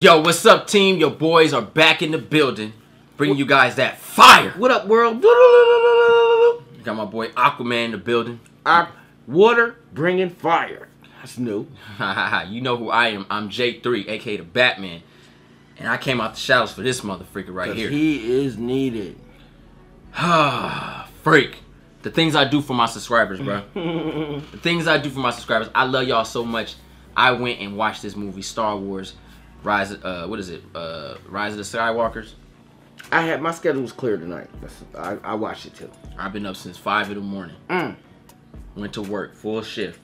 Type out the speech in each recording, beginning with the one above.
Yo, what's up, team? Your boys are back in the building, bringing you guys that fire. What up, world? Got my boy Aquaman in the building. Water bringing fire. That's new. You know who I am. I'm J3, aka the Batman, and I came out the shadows for this motherfucker right here. He is needed. Freak. The things I do for my subscribers, bro. The things I do for my subscribers. I love y'all so much. I went and watched this movie, Star Wars. Rise of the Skywalkers. My schedule was clear tonight. I watched it too. I've been up since 5 in the morning. Went to work, full shift.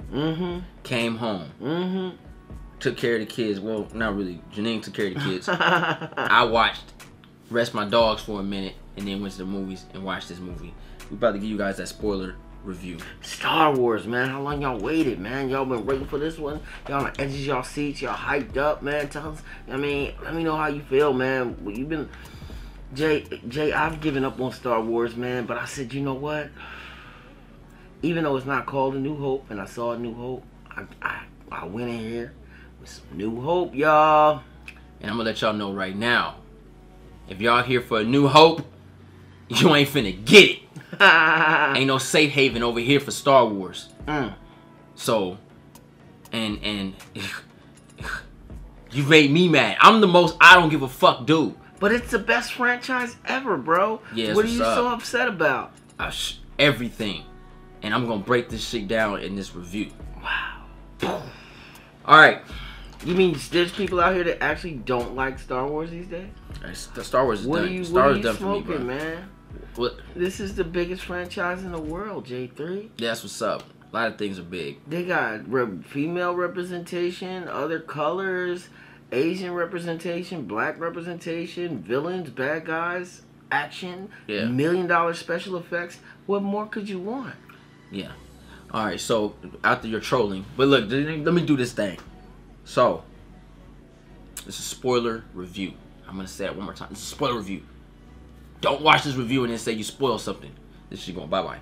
Came home. Took care of the kids. Well, not really. Janine took care of the kids. I watched, rest my dogs for a minute, and then went to the movies and watched this movie. We about to give you guys that spoiler review. Star Wars, man. How long y'all waited, man? Y'all been waiting for this one. Y'all on the edges of y'all seats. Y'all hyped up, man. Tell us. I mean, let me know how you feel, man. You've been, Jay. I've given up on Star Wars, man. But I said, you know what? Even though it's not called A New Hope, and I saw A New Hope, I went in here with some New Hope, y'all. And I'm gonna let y'all know right now. If y'all here for A New Hope, you ain't finna get it. Ain't no safe haven over here for Star Wars. So, and you made me mad. I'm the most I don't give a fuck dude. But it's the best franchise ever, bro. Yeah, what are you so upset about? Everything. And I'm gonna break this shit down in this review. Wow. Alright. You mean there's people out here that actually don't like Star Wars these days? Star Wars is done. Star Wars is done for me, bro. Man? What? This is the biggest franchise in the world, J3. Yeah, that's what's up. A lot of things are big. They got female representation, other colors, Asian representation, black representation, villains, bad guys, action, $1 million special effects. What more could you want? Yeah. Alright, so after your trolling. But look, let me do this thing. So, this is a spoiler review. I'm going to say it one more time. This is a spoiler review. Don't watch this review and then say you spoiled something. This shit going bye-bye.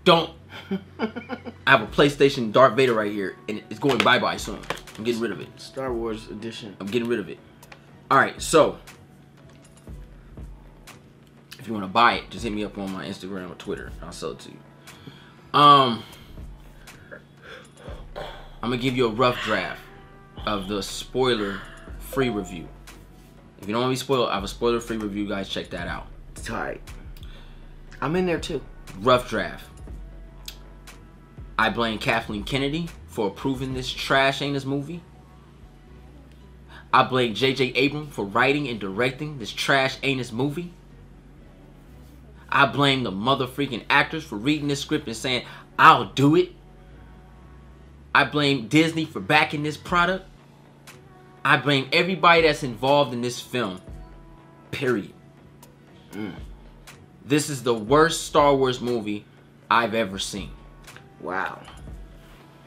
Don't. I have a PlayStation Darth Vader right here, and it's going bye-bye soon. I'm getting rid of it. Star Wars edition. I'm getting rid of it. Alright, so. If you want to buy it, just hit me up on my Instagram or Twitter. I'll sell it to you. I'm going to give you a rough draft of the spoiler-free review. If you don't want to be spoiled, I have a spoiler-free review. Guys, check that out. Tight. I'm in there too. Rough draft. I blame Kathleen Kennedy for approving this trash ain't this movie. I blame J.J. Abrams for writing and directing this trash ain't this movie. I blame the motherfreaking actors for reading this script and saying, I'll do it. I blame Disney for backing this product. I blame everybody that's involved in this film. Period. This is the worst Star Wars movie I've ever seen. Wow.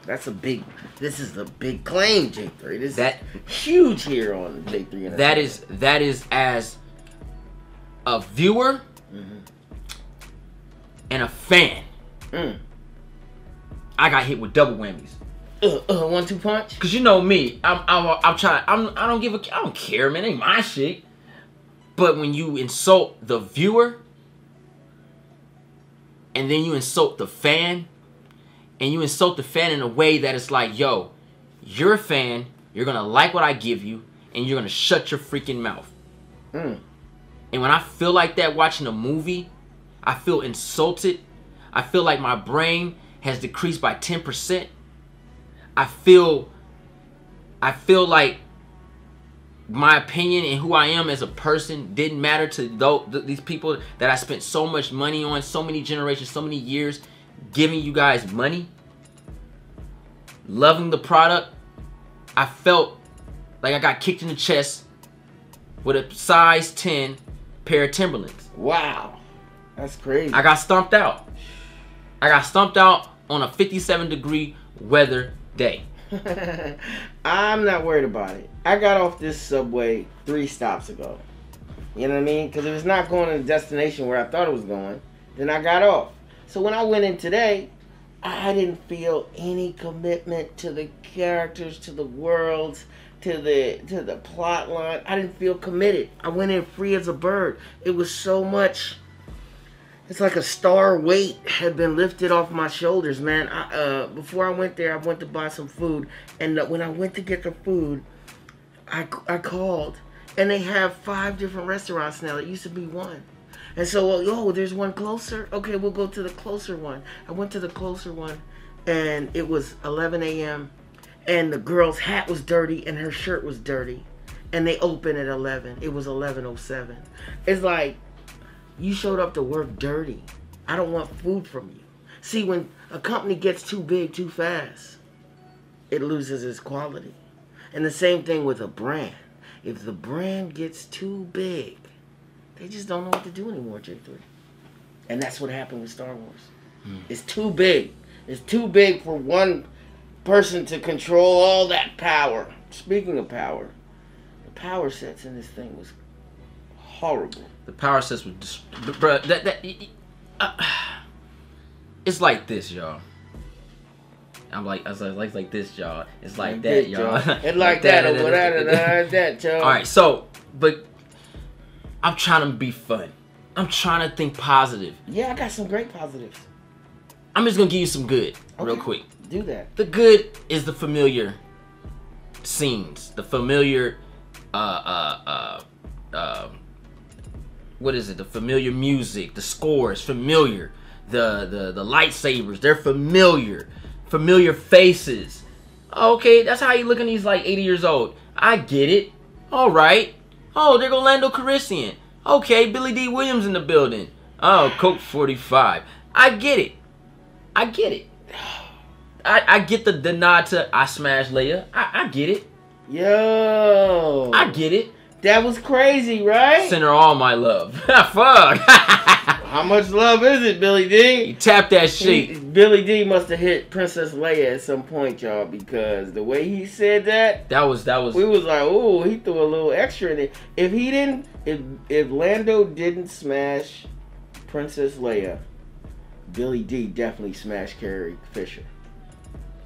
This is a big claim, J3. This is huge here on J3. That is as a viewer and a fan. I got hit with double whammies. 1-2 punch. Cause you know me, I'm trying. I don't care, man. It ain't my shit. But when you insult the viewer, and then you insult the fan, and you insult the fan in a way that it's like, yo, you're a fan. You're gonna like what I give you, and you're gonna shut your freaking mouth. And when I feel like that watching a movie, I feel insulted. I feel like my brain has decreased by 10%. I feel like my opinion and who I am as a person didn't matter to these people that I spent so much money on, so many generations, so many years giving you guys money, loving the product. I felt like I got kicked in the chest with a size 10 pair of Timberlands. Wow. That's crazy. I got stomped out. I got stomped out on a 57-degree weather day. I'm not worried about it. I got off this subway 3 stops ago. You know what I mean? Because if it's not going to the destination where I thought it was going, then I got off. So when I went in today, I didn't feel any commitment to the characters, to the worlds. to the plot line. I didn't feel committed. I went in free as a bird. It was so much. It's like a star weight had been lifted off my shoulders, man. Before I went there, I went to buy some food, and when I went to get the food, I called, and they have 5 different restaurants now. It used to be 1. And so, there's one closer. Okay, we'll go to the closer one. I went to the closer one, and it was 11 a.m., and the girl's hat was dirty, and her shirt was dirty. And they opened at 11. It was 11:07. It's like, you showed up to work dirty. I don't want food from you. See, when a company gets too big too fast, it loses its quality. And the same thing with a brand. If the brand gets too big, they just don't know what to do anymore, J3. And that's what happened with Star Wars. It's too big. It's too big for one person to control all that power. Speaking of power, the power sets in this thing was horrible. The power sets were just, bruh, it's like this, y'all. I was like this, y'all. It's like that, y'all. It's like that, or that, y'all. All right, so, but I'm trying to be fun. I'm trying to think positive. Yeah, I got some great positives. I'm just gonna give you some good, real quick. Do that. The good is the familiar scenes, the familiar, what is it? The familiar music, the score is familiar. The lightsabers, they're familiar. Familiar faces. Okay, that's how you looking. He's like 80 years old. I get it. All right. Oh, there go Lando Calrissian. Okay, Billy D. Williams in the building. Oh, Coke 45. I get it. I get it. I get the nod to I smashed Leia. I get it. Yo. I get it. That was crazy, right? Send her all my love. Fuck. How much love is it, Billy D? You tap that shit. Billy D must have hit Princess Leia at some point, y'all, because the way he said that was we was like, oh, he threw a little extra in it. If Lando didn't smash Princess Leia, Billy D definitely smashed Carrie Fisher.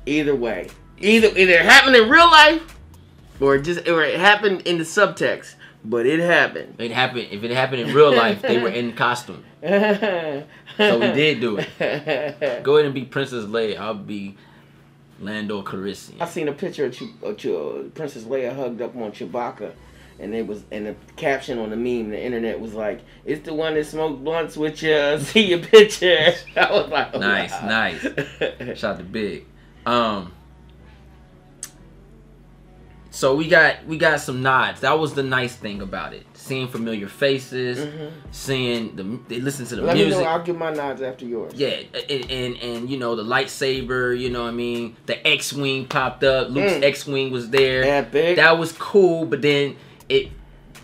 Either way, either it happened in real life, or it happened in the subtext. But it happened. It happened. If it happened in real life, they were in costume. So we did do it. Go ahead and be Princess Leia. I'll be Lando Calrissian. I seen a picture of Princess Leia hugged up on Chewbacca, and the caption on the meme, the internet was like, "It's the one that smoked blunts with you. See your picture." I was like, oh, nice, wow. Nice. Shout out to Big. So we got some nods. That was the nice thing about it. Seeing familiar faces, seeing they listen to the music. music. Me know, I'll give my nods after yours. Yeah, and you know the lightsaber. You know what I mean. The X-wing popped up. Luke's X-wing was there. Epic. That was cool. But then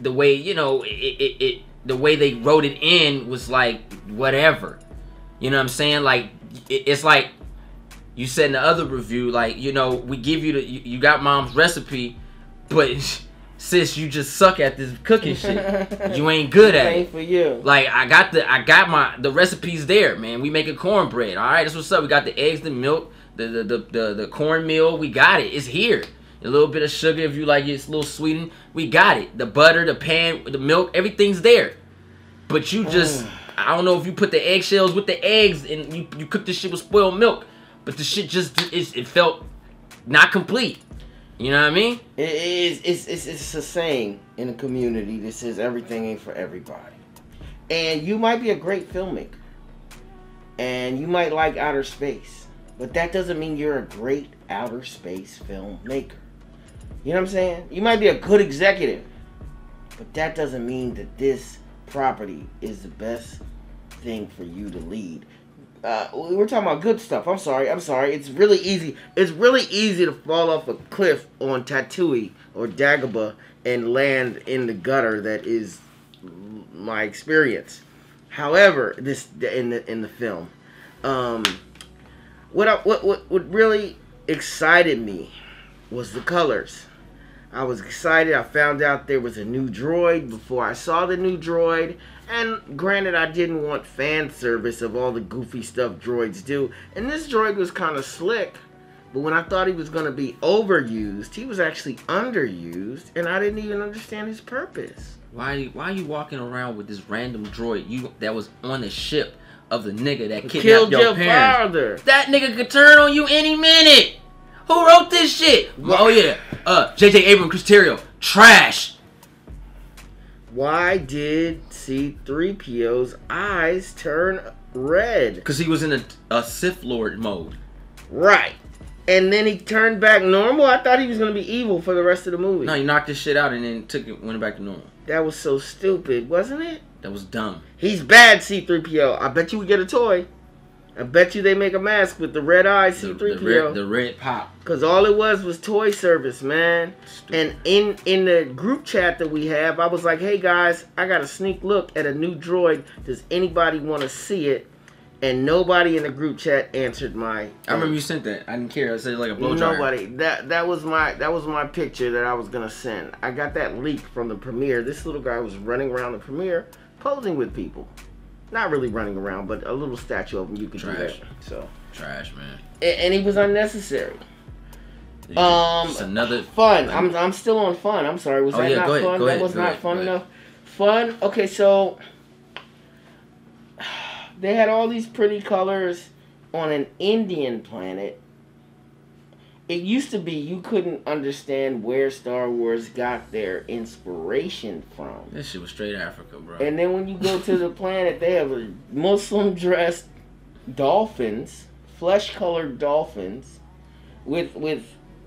the way the way they wrote it in was like whatever. You know what I'm saying? Like it's like you said in the other review. Like we give you you got mom's recipe. But sis, you just suck at this cooking shit. You ain't good at it. Ain't for you. Like I got the recipes there, man. We making cornbread. All right, that's what's up. We got the eggs, the milk, the cornmeal. We got it. It's here. A little bit of sugar if you like it's a little sweetened. We got it. The butter, the pan, the milk, everything's there. But you just I don't know if you put the eggshells with the eggs and you cook this shit with spoiled milk. But the shit just it felt not complete. You know what I mean? It's a saying in the community that says everything ain't for everybody. And you might be a great filmmaker. And you might like outer space. But that doesn't mean you're a great outer space filmmaker. You know what I'm saying? You might be a good executive. But that doesn't mean that this property is the best thing for you to lead. We're talking about good stuff. I'm sorry. It's really easy. It's really easy to fall off a cliff on Tatooine or Dagobah and land in the gutter. That is my experience. However, this in the film, what really excited me was the colors. I was excited. I found out there was a new droid before I saw the new droid. And granted, I didn't want fan service of all the goofy stuff droids do. And this droid was kind of slick. But when I thought he was going to be overused, he was actually underused, and I didn't even understand his purpose. Why are you walking around with this random droid that was on the ship of the nigga that kidnapped Killed your parents? father. That nigga could turn on you any minute. Who wrote this shit? Oh yeah, J.J. Abrams, Cristerio, trash. Why did C-3PO's eyes turn red? Because he was in a Sith Lord mode. Right. And then he turned back normal? I thought he was going to be evil for the rest of the movie. No, he knocked this shit out and then went back to normal. That was so stupid, wasn't it? That was dumb. He's bad, C-3PO. I bet you we get a toy. I bet you they make a mask with the red eyes C-3PO. The red pop. Because all it was toy service, man. Stupid. And in the group chat that we have, I was like, hey guys, I got a sneak look at a new droid. Does anybody want to see it? And nobody in the group chat answered my. I remember you sent that. I didn't care. I said like a blow dryer. Nobody. That was my picture that I was gonna send. I got that leak from the premiere. This little guy was running around the premiere, posing with people. Not really running around, but a little statue of him. You could do that. So trash, man. And he was unnecessary. It's another fun. I'm still on fun. I'm sorry. Was that not fun? That was not fun enough. Fun. Okay, so. They had all these pretty colors on an Indian planet. It used to be you couldn't understand where Star Wars got their inspiration from. This shit was straight Africa, bro. And then when you go to the planet, they have Muslim-dressed dolphins, flesh-colored dolphins, with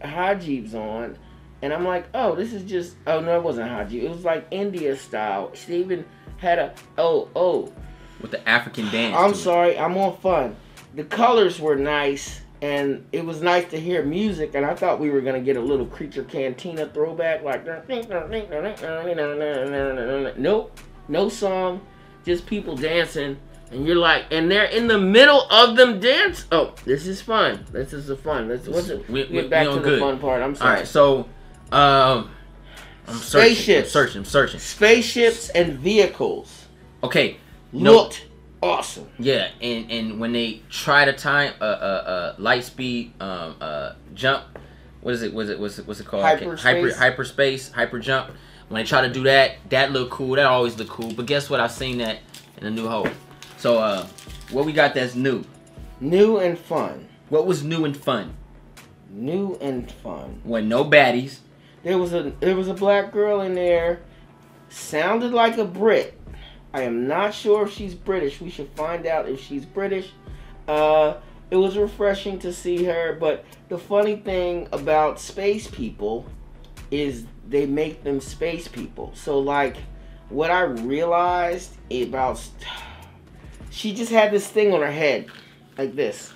hijabs on. And I'm like, oh, this is just... Oh, no, it wasn't hijab. It was like India style. She even had a... with the African dance. I'm sorry, I'm on fun. The colors were nice, and it was nice to hear music, and I thought we were going to get a little Creature Cantina throwback, like... Nope, no song, just people dancing, and you're like... And they're in the middle of them dance. Oh, this is fun. This is the fun. Let's get back to the fun part. I'm sorry. All right, so... I'm Spaceships. I'm searching. Spaceships and vehicles. Okay. Looked awesome. Yeah, and when they try to time light speed jump, what's it called? Hyperspace. Hyper jump. When they try to do that looked cool. That always looked cool. But guess what? I've seen that in A New Hope. So what we got that's new? New and fun. What was new and fun? New and fun. When no baddies. There was a black girl in there. Sounded like a Brit. I am not sure if she's British. We should find out if she's British. It was refreshing to see her, but the funny thing about space people is they make them space people. So, like, what I realized about... She just had this thing on her head, like this.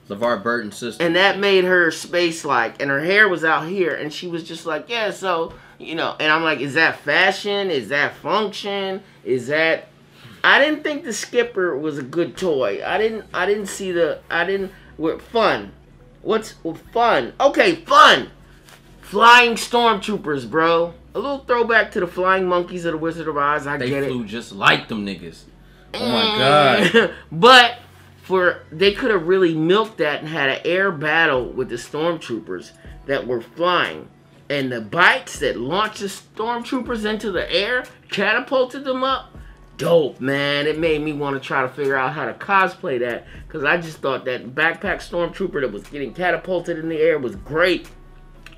LeVar Burton's sister. And that made her space-like, and her hair was out here, and she was just like, yeah, so... You know, and I'm like, is that fashion? Is that function? Is that... I didn't think the Skipper was a good toy. I didn't see the... Fun. What's fun? Okay, fun! Flying Stormtroopers, bro. A little throwback to the Flying Monkeys of the Wizard of Oz. I get it. They flew just like them niggas. Oh my god. But they could have really milked that and had an air battle with the Stormtroopers that were flying. And the bikes that launched the Stormtroopers into the air, catapulted them up. Dope, man. It made me want to try to figure out how to cosplay that. Because I just thought that backpack Stormtrooper that was getting catapulted in the air was great.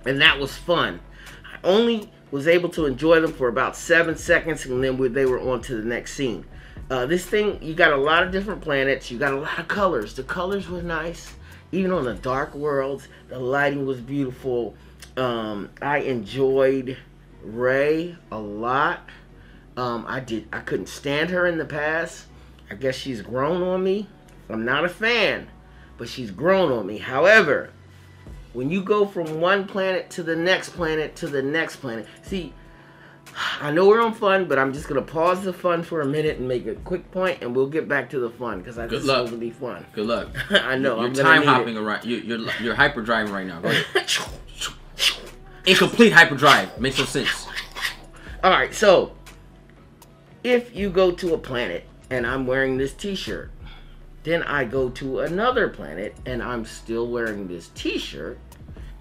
And that was fun. I only was able to enjoy them for about 7 seconds. And then they were on to the next scene. This thing, you got a lot of different planets. You got a lot of colors. The colors were nice. Even on the dark worlds, the lighting was beautiful. I enjoyed Rey a lot. I couldn't stand her in the past. I guess she's grown on me. I'm not a fan, but she's grown on me. However, when you go from one planet to the next planet to the next planet, see, I know we're on fun, but I'm just gonna pause the fun for a minute and make a quick point, and we'll get back to the fun because I think it's supposed to be fun. Good luck. I know. You're time hopping around. You're hyper driving right now. Go ahead. Incomplete hyperdrive. Makes no sense. Alright, so if you go to a planet and I'm wearing this t-shirt Then I go to another planet, and I'm still wearing this t-shirt.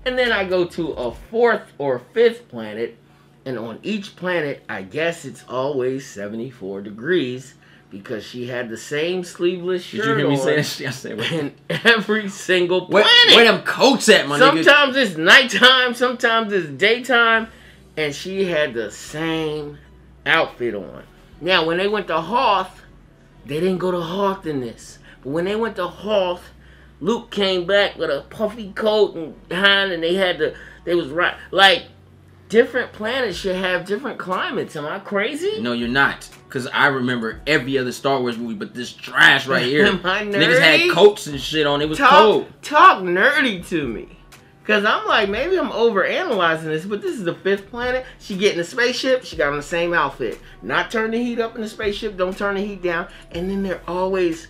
And then I go to a 4th or 5th planet, and on each planet, I guess it's always 74 degrees, because she had the same sleeveless shirt Did you hear me on say that shit? I said, in every single planet. Where them coats at, my nigga? Sometimes it's nighttime, sometimes it's daytime, and she had the same outfit on. Now, when they went to Hoth, they didn't go to Hoth in this. But when they went to Hoth, Luke came back with a puffy coat and Han, and they was right. Like, different planets should have different climates. Am I crazy? No, you're not. Because I remember every other Star Wars movie, but this trash right here. Am I nerdy? Niggas had coats and shit on. It was cold. Talk nerdy to me. Because I'm like, maybe I'm overanalyzing this, but this is the 5th planet. She get in the spaceship, she got on the same outfit. Not turn the heat up in the spaceship, don't turn the heat down. And then they're always,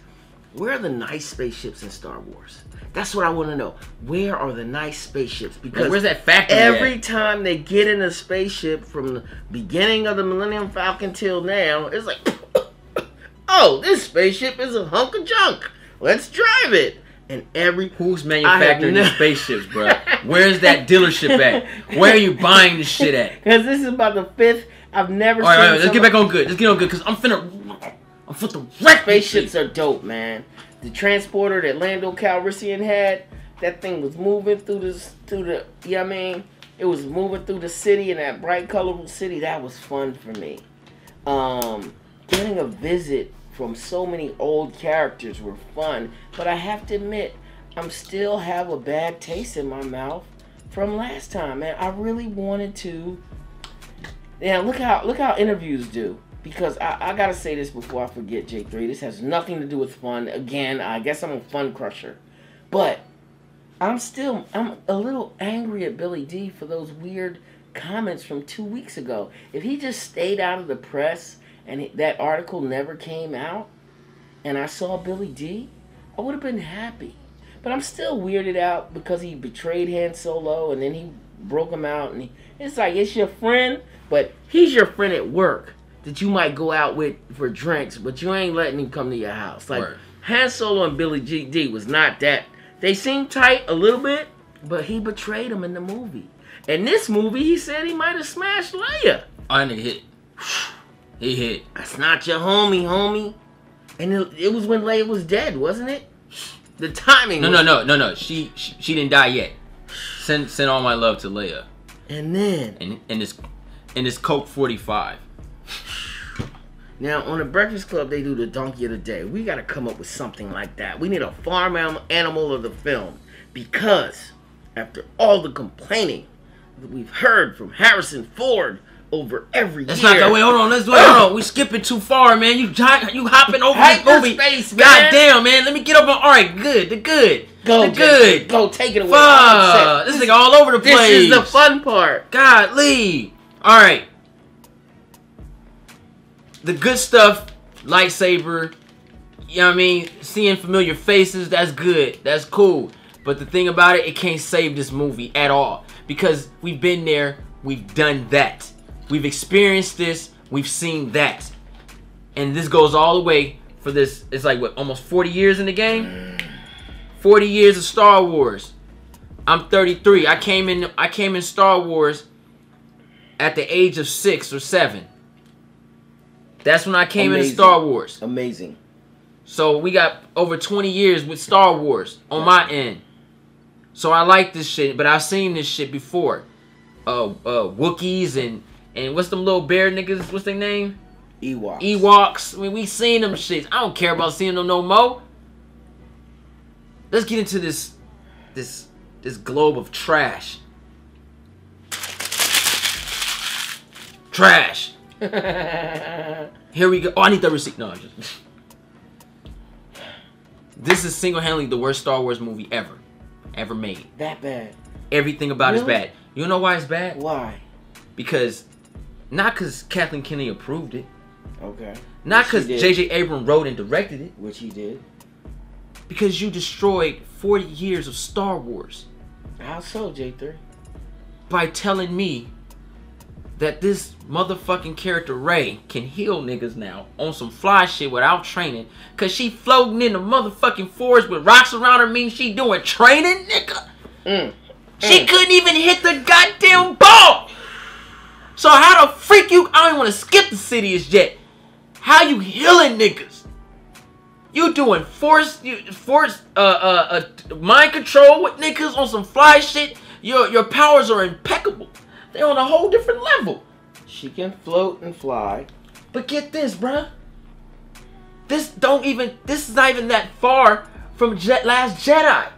where are the nice spaceships in Star Wars? That's what I want to know. Where are the nice spaceships? Because where's that factory every time they get in a spaceship from the beginning of the Millennium Falcon till now, it's like, oh, this spaceship is a hunk of junk. Let's drive it. And who's manufacturing these spaceships, bro? Where's that dealership at? Where are you buying this shit at? Because this is about the 5th. I've never seen. All right, let's get back on good. Let's get on good because I'm finna wreck. Spaceships are dope, man. The transporter that Lando Calrissian had, that thing was moving through the, you know what I mean? It was moving through the city in that bright, colorful city. That was fun for me. Getting a visit from so many old characters were fun, but I have to admit, I'm still have a bad taste in my mouth from last time, man. I really wanted to. Yeah, look how interviews do. Because I gotta say this before I forget, J3. This has nothing to do with fun. Again, I guess I'm a fun crusher, but I'm a little angry at Billy D for those weird comments from 2 weeks ago. If he just stayed out of the press and that article never came out, and I saw Billy D, I would have been happy. But I'm still weirded out because he betrayed Han Solo and then he broke him out. And it's like, it's your friend, but he's your friend at work that you might go out with for drinks, but you ain't letting him come to your house. Like, Word. Han Solo and Billy D was not that. They seemed tight a little bit, but he betrayed him in the movie. In this movie, he said he might have smashed Leia. Oh, that nigga hit. He hit. That's not your homie. And it was when Leia was dead, wasn't it? The timing. No. She didn't die yet. Send all my love to Leia. And then in this Coke 45. Now on the Breakfast Club they do the Donkey of the Day. We gotta come up with something like that. We need a farm animal of the film, because after all the complaining that we've heard from Harrison Ford over every year. That's not the way. Hold on. We skipping too far, man. You hopping over this movie. Space, man. God damn, man. Let me get up on. All right, good. The good. Go, good. Go, take it away. Fuck. This nigga all over the place. This is the fun part. Godly. All right. The good stuff, lightsaber. You know what I mean? Seeing familiar faces, that's good. That's cool. But the thing about it can't save this movie at all, because we've been there. We've done that. We've experienced this. We've seen that. And this goes all the way for this. It's like, what, almost 40 years in the game? 40 years of Star Wars. I'm 33. I came in Star Wars at the age of 6 or 7. That's when I came into Star Wars. Amazing. So we got over 20 years with Star Wars on my end. So I like this shit, but I've seen this shit before. Wookiees and what's them little bear niggas? What's their name? Ewoks. I mean, we seen them shits. I don't care about seeing them no more. Let's get into this globe of trash. Trash. Here we go. Oh, I need the receipt. No, this is single-handedly the worst Star Wars movie ever made. That bad. Everything about it is bad. You know why it's bad? Why? Because, not because Kathleen Kennedy approved it. Okay. Not because J.J. Abrams wrote and directed it. Which he did. Because you destroyed 40 years of Star Wars. How so, J3? By telling me that this motherfucking character Rey can heal niggas now on some fly shit without training. Cause she floating in the motherfucking forest with rocks around her means she doing training, nigga. She couldn't even hit the goddamn ball. So how the freak you, I don't even want to skip the cities yet. How you healing niggas? You doing force mind control with niggas on some fly shit. Your powers are impeccable. They're on a whole different level. She can float and fly. But get this, bruh. This is not even that far from Last Jedi.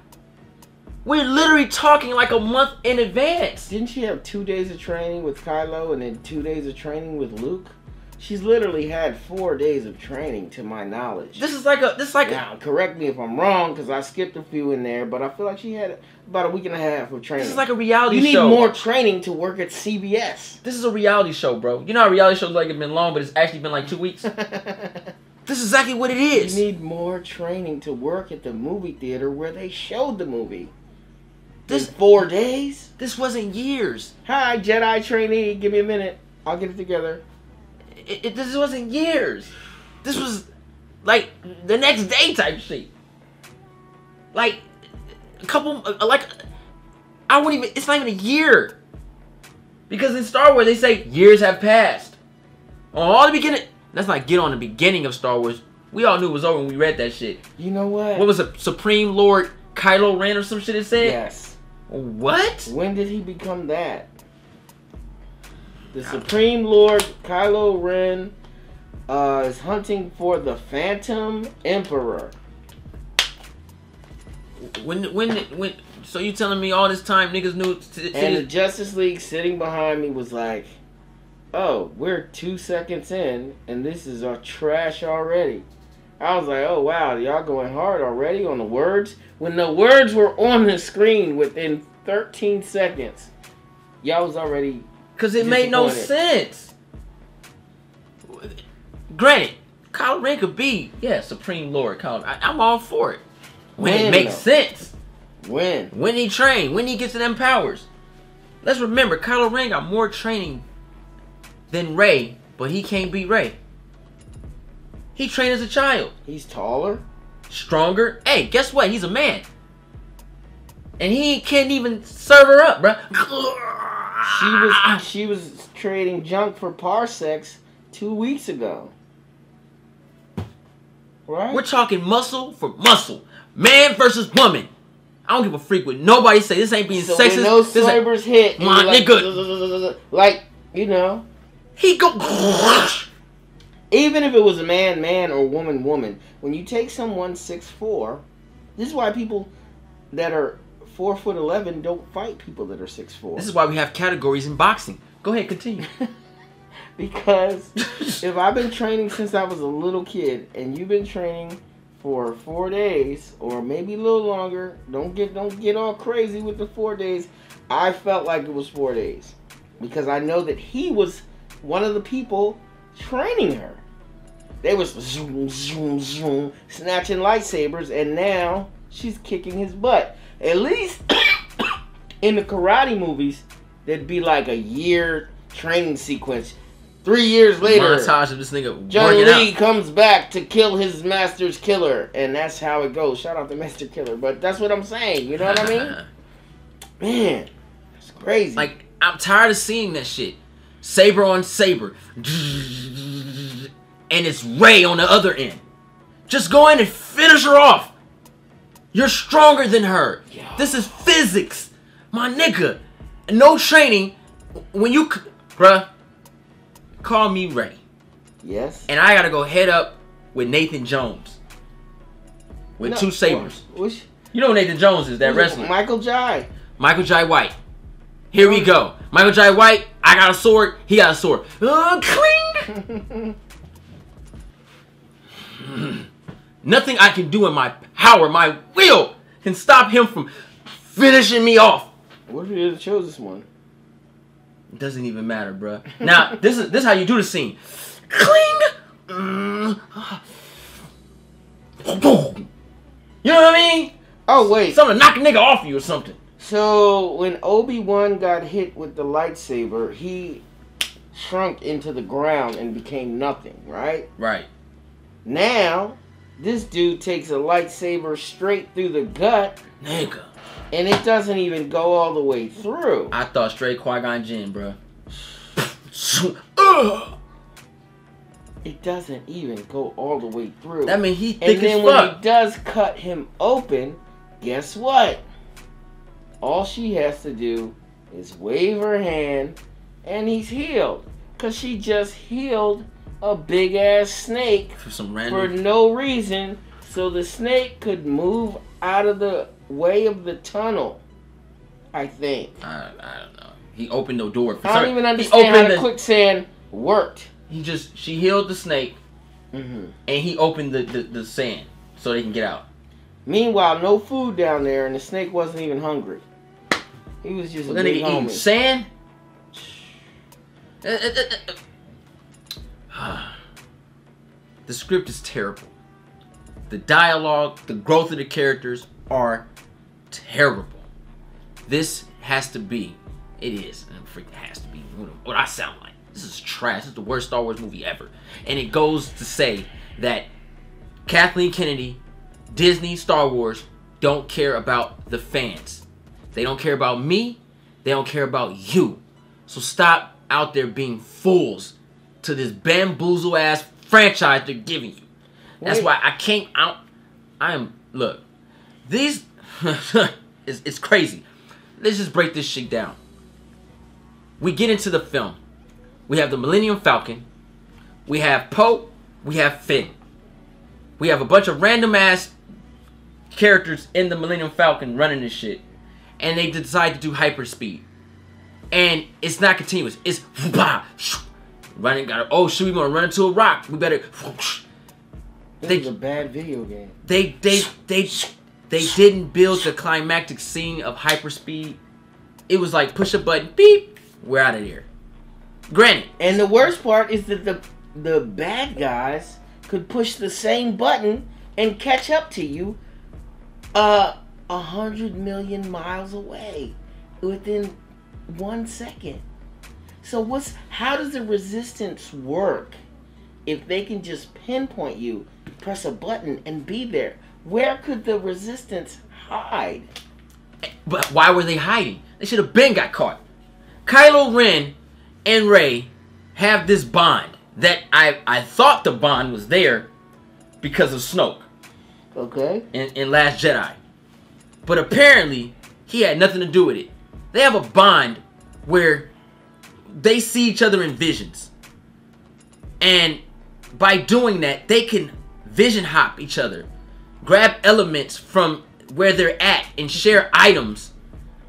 We're literally talking like a month in advance. Didn't she have 2 days of training with Kylo and then 2 days of training with Luke? She's literally had 4 days of training, to my knowledge. Now, correct me if I'm wrong, because I skipped a few in there, but I feel like she had about a week and a half of training. This is like a reality show. You need more training to work at CBS. This is a reality show, bro. You know how reality shows like it's been long, but it's actually been like 2 weeks? This is exactly what it is. You need more training to work at the movie theater where they showed the movie. This 4 days? This wasn't years. Hi, Jedi trainee. Give me a minute. I'll get it together. This wasn't years. This was like the next day type shit. Like a couple, I wouldn't even. It's not even a year. Because in Star Wars they say years have passed. On all the beginning. Let's not get on the beginning of Star Wars. We all knew it was over when we read that shit. You know what? What was it? Supreme Lord Kylo Ren or some shit it said? Yes. What? When did he become that? The Supreme Lord Kylo Ren is hunting for the Phantom Emperor. When? So you telling me all this time niggas knew? And the Justice League sitting behind me was like, "Oh, we're 2 seconds in, and this is our trash already." I was like, "Oh wow, y'all going hard already on the words?" When the words were on the screen within 13 seconds, y'all was already. Because it made no sense. Granted, Kylo Ren could be, Supreme Lord Kylo. I'm all for it. When it makes sense. When he trained. When he gets to them powers. Let's remember, Kylo Ren got more training than Rey, but he can't beat Rey. He trained as a child. He's taller. Stronger. Hey, guess what? He's a man. And he can't even serve her up, bruh. She was trading junk for parsecs 2 weeks ago. Right? We're talking muscle for muscle. Man versus woman. I don't give a freak what nobody say. This ain't being sexist. When those sabers hit, my nigga. Like, you know. He go. Even if it was a man or woman, when you take someone 6'4", this is why people that are 4'11" don't fight people that are 6'4". This is why we have categories in boxing. Go ahead, continue. Because if I've been training since I was a little kid, and you've been training for 4 days, or maybe a little longer, don't get all crazy with the 4 days. I felt like it was 4 days. Because I know that he was one of the people training her. They was zoom, zoom, zoom, snatching lightsabers, and now she's kicking his butt. At least in the karate movies, there'd be like a year training sequence. 3 years later, montage of this nigga John Lee comes back to kill his master's killer, and that's how it goes. Shout out to Master Killer, but that's what I'm saying. You know what I mean? Man, it's crazy. Like, I'm tired of seeing that shit. Saber on saber. And it's Rey on the other end. Just go in and finish her off. You're stronger than her. Yo. This is physics. My nigga. No training. When you... Bruh. Call me Rey. Yes. And I gotta go head up with Nathan Jones. With 2 sabers. You know who Nathan Jones is, that wrestler. Michael Jai. Michael Jai White. Here we go. Michael Jai White. I got a sword. He got a sword. Cling! Nothing I can do in my power, my will, can stop him from finishing me off. What if he chose this one? It doesn't even matter, bruh. Now, this is how you do the scene. Cling! You know what I mean? Oh, wait. Something to knock a nigga off you or something. So, when Obi-Wan got hit with the lightsaber, he shrunk into the ground and became nothing, right? Right. Now, this dude takes a lightsaber straight through the gut. Nigga. And it doesn't even go all the way through. I thought straight Qui-Gon Jinn, bro. It doesn't even go all the way through. That means he thick as fuck. And then when he does cut him open, guess what? All she has to do is wave her hand and he's healed. Because she just healed a big ass snake for no reason. So the snake could move out of the way of the tunnel, I think. I don't know. He opened the door. I don't even understand how the quicksand worked. She healed the snake, and he opened the sand so they can get out. Meanwhile, no food down there, and the snake wasn't even hungry. He was just eating sand. The script is terrible. The dialogue, the growth of the characters are terrible. This has to be. It is. It has to be what I sound like. This is trash. This is the worst Star Wars movie ever. And it goes to say that Kathleen Kennedy, Disney, Star Wars don't care about the fans. They don't care about me. They don't care about you. So stop out there being fools to this bamboozle ass franchise they're giving you. That's why I can't out. Look, these it's crazy. Let's just break this shit down. We get into the film. We have the Millennium Falcon. We have Poe. We have Finn. We have a bunch of random ass characters in the Millennium Falcon running this shit. And they decide to do hyperspeed. And it's not continuous. It's running. Oh shit, we gonna run into a rock. We better. This is a bad video game. They didn't build the climactic scene of hyperspeed. It was like push a button, beep, we're out of here. Granted. And the worst part is that the bad guys could push the same button and catch up to you 100 million miles away within 1 second. So how does the resistance work if they can just pinpoint you, press a button, and be there? Where could the resistance hide? But why were they hiding? They should have been got caught. Kylo Ren and Rey have this bond that I thought the bond was there because of Snoke. Okay. In Last Jedi. But apparently, he had nothing to do with it. They have a bond where they see each other in visions. And by doing that, they can vision hop each other. Grab elements from where they're at and share items.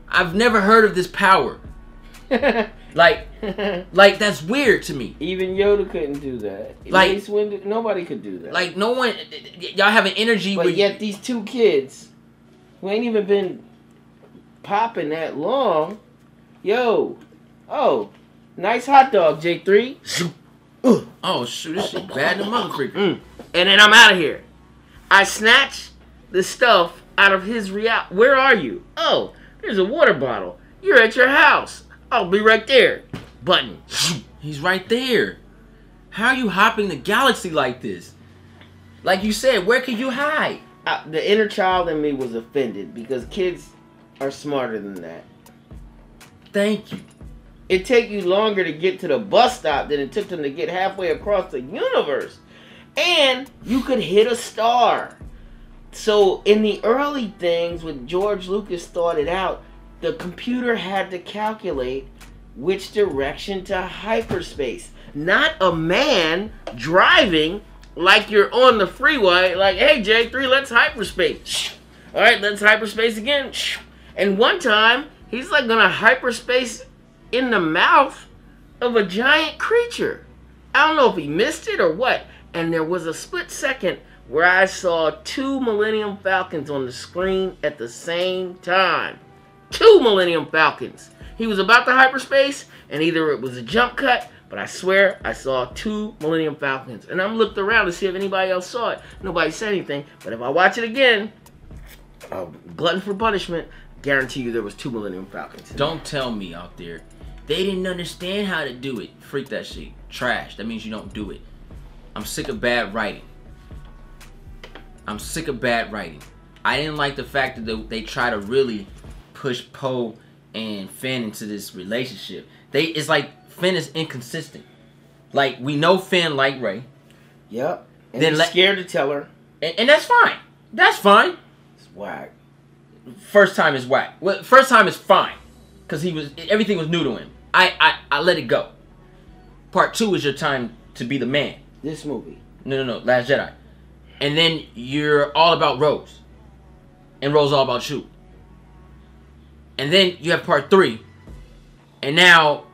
I've never heard of this power. like that's weird to me. Even Yoda couldn't do that. Nobody could do that. Like no one, y'all have an energy. But yet these two kids, who ain't even been popping that long, nice hot dog, J3. Oh shoot, this shit bad to motherfucker. And then I'm out of here. I snatch the stuff out of his reality. Where are you? Oh, there's a water bottle. You're at your house. I'll be right there. Button. He's right there. How are you hopping the galaxy like this? Like you said, where can you hide? The inner child in me was offended because kids are smarter than that. Thank you. It take you longer to get to the bus stop than it took them to get halfway across the universe. And you could hit a star. So in the early things, when George Lucas thought it out, the computer had to calculate which direction to hyperspace. Not a man driving like you're on the freeway, like, hey, J3, let's hyperspace. All right, let's hyperspace again. And one time, he's like gonna hyperspace in the mouth of a giant creature. I don't know if he missed it or what. And there was a split second where I saw 2 Millennium Falcons on the screen at the same time. 2 Millennium Falcons. He was about to hyperspace, and either it was a jump cut, but I swear I saw 2 Millennium Falcons. And I'm looked around to see if anybody else saw it. Nobody said anything. But if I watch it again, glutton for punishment, guarantee you there was 2 Millennium Falcons. Don't tell me out there they didn't understand how to do it. Freak that shit. Trash. That means you don't do it. I'm sick of bad writing. I'm sick of bad writing. I didn't like the fact that they try to really push Poe and Finn into this relationship. It's like Finn is inconsistent. Like, we know Finn like Rey. Yep. And then he's scared to tell her. And that's fine. That's fine. It's whack. First time is whack. Well, first time is fine. Because everything was new to him. I let it go. Part 2 is your time to be the man. This movie. No. Last Jedi. And then you're all about Rose. And Rose all about you. And then you have part 3. And now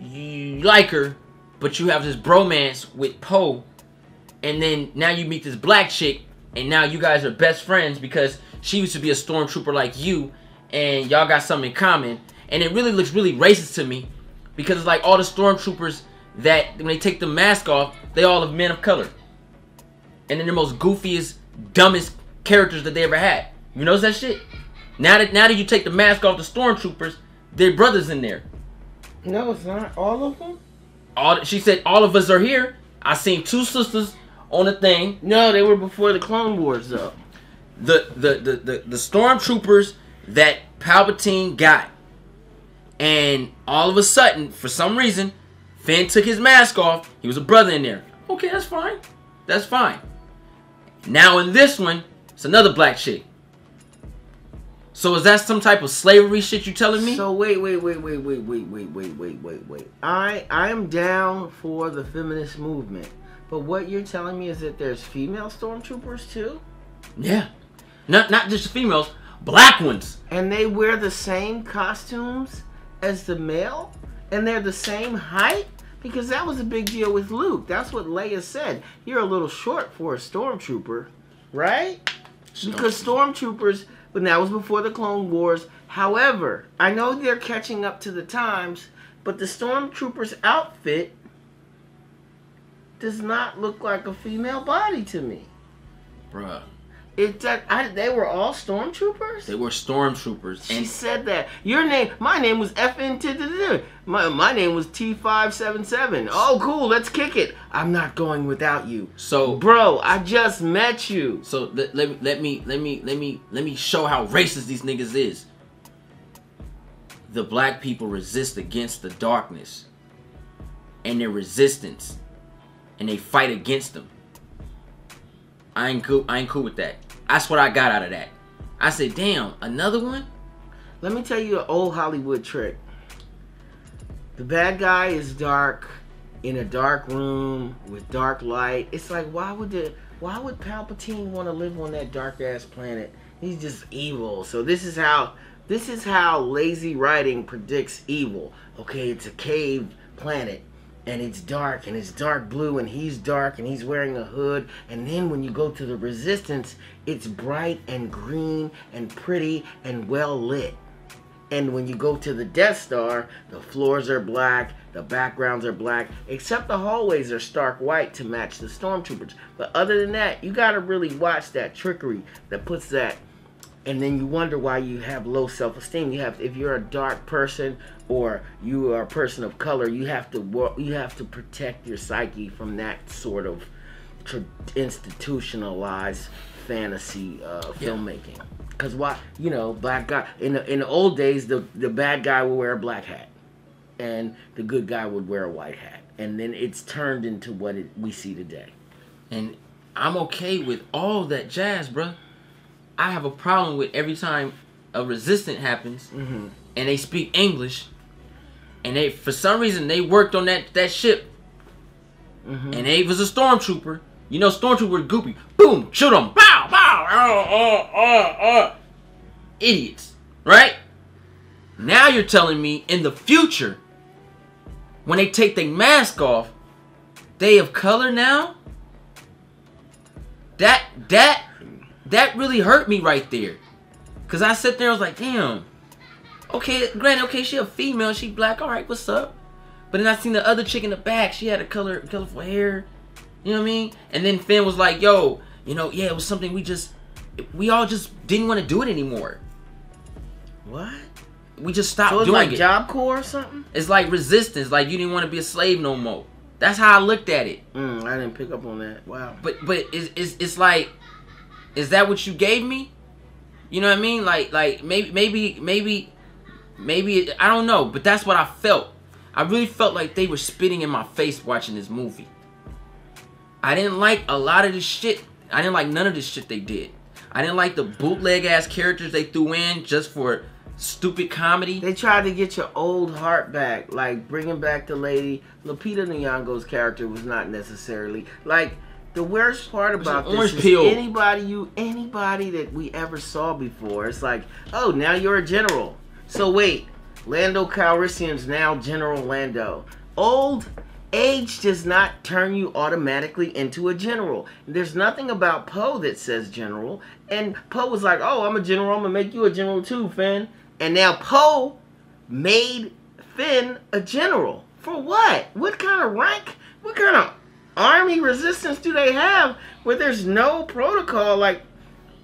you like her, but you have this bromance with Poe. And then now you meet this black chick, and now you guys are best friends because she used to be a stormtrooper like you, and y'all got something in common. And it really looks really racist to me because it's like all the stormtroopers that when they take the mask off, they all have men of color. And they're the most goofiest, dumbest characters that they ever had. You notice that shit? Now that you take the mask off the stormtroopers, their brothers in there. No, it's not all of them. She said all of us are here. I seen 2 sisters on the thing. No, they were before the Clone Wars though. The stormtroopers that Palpatine got. And all of a sudden, for some reason, Finn took his mask off. He was a brother in there. Okay, that's fine. That's fine. Now in this one, it's another black chick. So is that some type of slavery shit you telling me? So wait. I am down for the feminist movement. But what you're telling me is that there's female stormtroopers too? Yeah. Not just females, black ones. And they wear the same costumes as the male? And they're the same height? Because that was a big deal with Luke. That's what Leia said. You're a little short for a stormtrooper, right? Because stormtroopers, but that was before the Clone Wars. However, I know they're catching up to the times, but the stormtrooper's outfit does not look like a female body to me. Bruh. They were all stormtroopers? They were stormtroopers. She said that. My name was FN. My name was T577. Oh, cool. Let's kick it. I'm not going without you. So, bro, I just met you. So let me show how racist these niggas is. The black people resist against the darkness, and their resistance, and they fight against them. I ain't cool with that. That's what I got out of that. I said, damn, another one? Let me tell you an old Hollywood trick. The bad guy is dark, in a dark room, with dark light. It's like, why would Palpatine want to live on that dark ass planet? He's just evil. So this is how lazy writing predicts evil. Okay, it's a cave planet. And it's dark blue, and he's dark, and he's wearing a hood. And then when you go to the Resistance, it's bright and green and pretty and well lit. And when you go to the Death Star, the floors are black, the backgrounds are black, except the hallways are stark white to match the stormtroopers. But other than that, you gotta really watch that trickery that puts that. And then you wonder why you have low self-esteem. If you're a dark person or you are a person of color, you have to protect your psyche from that sort of institutionalized fantasy filmmaking. Because black guy in the old days, the bad guy would wear a black hat, and the good guy would wear a white hat, and then it's turned into what we see today. And I'm okay with all that jazz, bruh. I have a problem with every time a resistance happens, and they speak English, and for some reason they worked on that ship, and they was a stormtrooper. You know, stormtrooper goopy. Boom, shoot them. Bow, bow. Idiots, right? Now you're telling me in the future, when they take their mask off, they of color now? That really hurt me right there. Because I sat there and was like, damn. Okay, granted, okay, she a female, she black, alright, what's up? But then I seen the other chick in the back, she had a colorful hair. You know what I mean? And then Finn was like, yo, yeah, it was something we all just didn't want to do it anymore. What? we just stopped so it's doing like it. Job Corps or something? It's like resistance. Like you didn't want to be a slave no more. That's how I looked at it. I didn't pick up on that. Wow. But it's like, is that what you gave me? You know what I mean? Like maybe I don't know. But that's what I felt. I really felt like they were spitting in my face watching this movie. I didn't like a lot of this shit. I didn't like none of this shit they did. I didn't like the bootleg ass characters they threw in just for stupid comedy. They tried to get your old heart back, like bringing back the lady. Lupita Nyong'o's character was not necessarily like the worst part about this is anybody that we ever saw before. It's like, oh, now you're a general. So wait, Lando Calrissian's now General Lando. Old age does not turn you automatically into a general. There's nothing about Poe that says general. And Poe was like, oh, I'm a general. I'm going to make you a general too, Finn. And now Poe made Finn a general. For what? What kind of rank? What kind of army resistance do they have where there's no protocol? Like,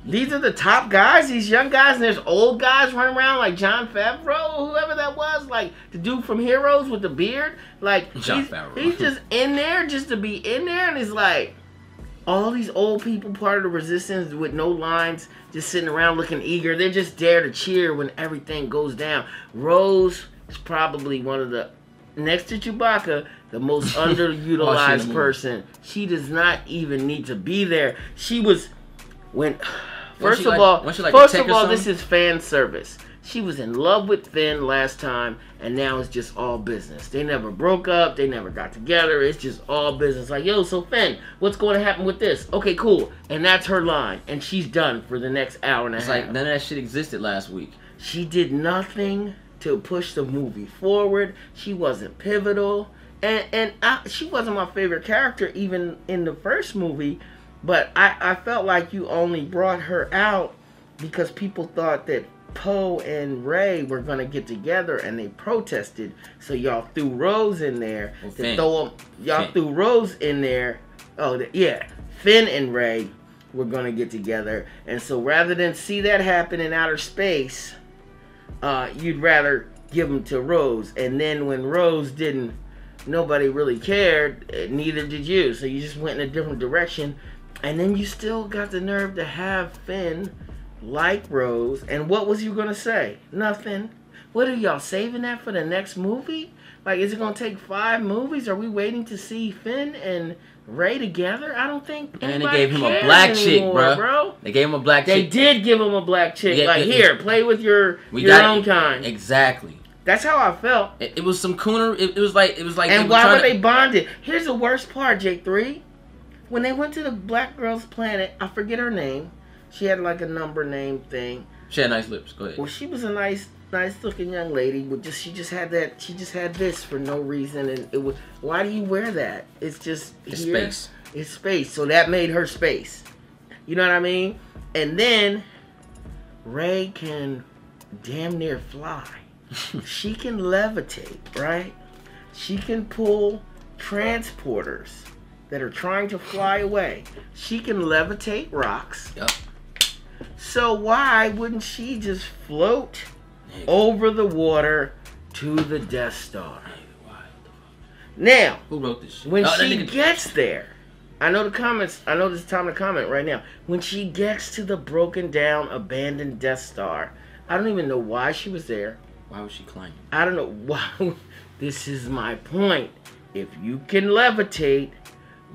these are the top guys, these young guys, and there's old guys running around like Jon Favreau, whoever that was, like the dude from Heroes with the beard. Like, he's just in there just to be in there, and it's like all these old people part of the resistance with no lines, just sitting around looking eager. They're just there to cheer when everything goes down. Rose is probably one of the, next to Chewbacca, the most underutilized person. She does not even need to be there. She was, first of all, this is fan service. She was in love with Finn last time, and now it's just all business. They never broke up. They never got together. It's just all business. Like, yo, so Finn, what's going to happen with this? Okay, cool. And that's her line, and she's done for the next hour and a half. It's like none of that shit existed last week. She did nothing to push the movie forward. She wasn't pivotal, and she wasn't my favorite character even in the first movie. But I felt like you only brought her out because people thought that Poe and Rey were going to get together and they protested. So y'all threw Rose in there. Threw Rose in there. Oh, yeah. Finn and Rey were going to get together. And so rather than see that happen in outer space, you'd rather give them to Rose. And then when Rose didn't, nobody really cared. Neither did you. So you just went in a different direction. And then you still got the nerve to have Finn like Rose. And what was you going to say? Nothing. What are y'all saving that for the next movie? Like, is it going to take 5 movies? Are we waiting to see Finn and Rey together? I don't think anybody And they gave him a black chick, bro. They gave him a black chick. They did give him a black chick. Here, play with your own kind. Exactly. That's how I felt. It was some cooner. It was like. And why were they bonded? Here's the worst part, J3. When they went to the black girl's planet, I forget her name. She had like a number name thing. She had nice lips. Go ahead. Well, she was a nice looking young lady. But she just had this for no reason, and it was. Why do you wear that? It's just space. It's space. So that made her space. You know what I mean? And then Rey can damn near fly. She can levitate, right? She can pull transporters that are trying to fly away. She can levitate rocks. Yep. So why wouldn't she just float over the water to the Death Star? Now, who wrote this shit? When she gets there, I know the comments. I know this time to comment right now. When she gets to the broken down, abandoned Death Star, I don't even know why she was there. Why was she climbing? I don't know why. This is my point. If you can levitate,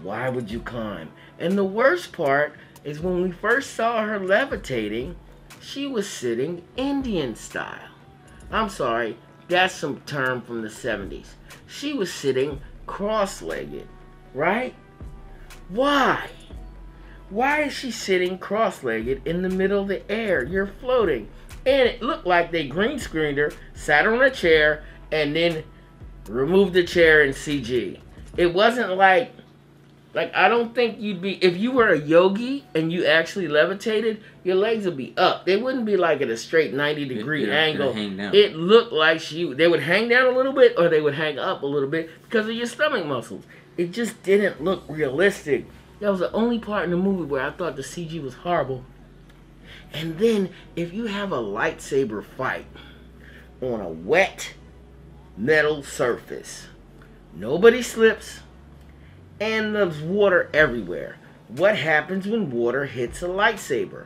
why would you climb? And the worst part is when we first saw her levitating, she was sitting Indian style. I'm sorry, that's some term from the 70s. She was sitting cross-legged, right? Why? Why is she sitting cross-legged in the middle of the air? You're floating. And it looked like they green screened her, sat her on a chair, and then removed the chair in CG. It wasn't like I don't think you'd be, if you were a yogi and you actually levitated, your legs would be up. They wouldn't be like at a straight 90-degree angle. It looked like they would hang down a little bit or they would hang up a little bit because of your stomach muscles. It just didn't look realistic. That was the only part in the movie where I thought the CG was horrible. And then, if you have a lightsaber fight on a wet metal surface. Nobody slips, and there's water everywhere. What happens when water hits a lightsaber?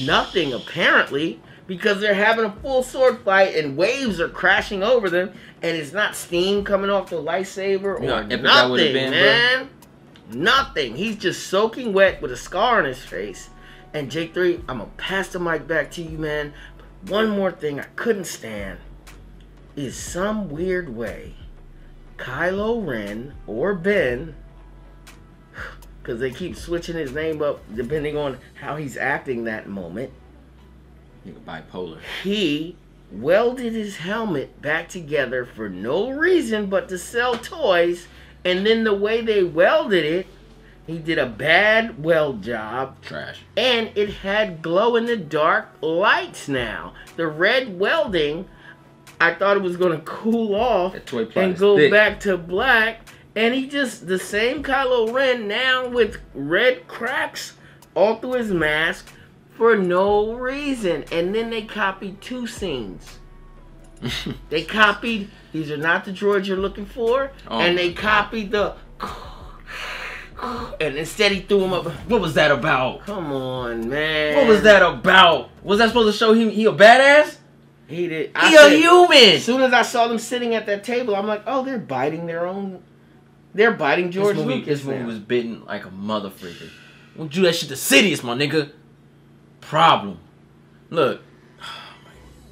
Nothing, apparently, because they're having a full sword fight and waves are crashing over them, and it's not steam coming off the lightsaber or nothing, man. Bro. Nothing. He's just soaking wet with a scar on his face. And J3, I'm gonna pass the mic back to you, man. But one more thing I couldn't stand is some weird way Kylo Ren or Ben, because they keep switching his name up depending on how he's acting that moment. Bipolar. He welded his helmet back together for no reason but to sell toys, and then the way they welded it, he did a bad weld job. Trash. And it had glow-in-the-dark lights now. The red welding, I thought it was going to cool off and go back to black. And he just, the same Kylo Ren now with red cracks all through his mask for no reason. And then they copied 2 scenes. They copied, these are not the droids you're looking for. Oh, and they copied the... And instead he threw him up. What was that about? Come on, man. What was that about? Was that supposed to show he a badass? He did. He a human. As soon as I saw them sitting at that table, I'm like, oh, they're biting their own. They're biting George Lucas. This movie was bitten like a motherfucker. Don't do that shit to Sidious, my nigga. Problem. Look.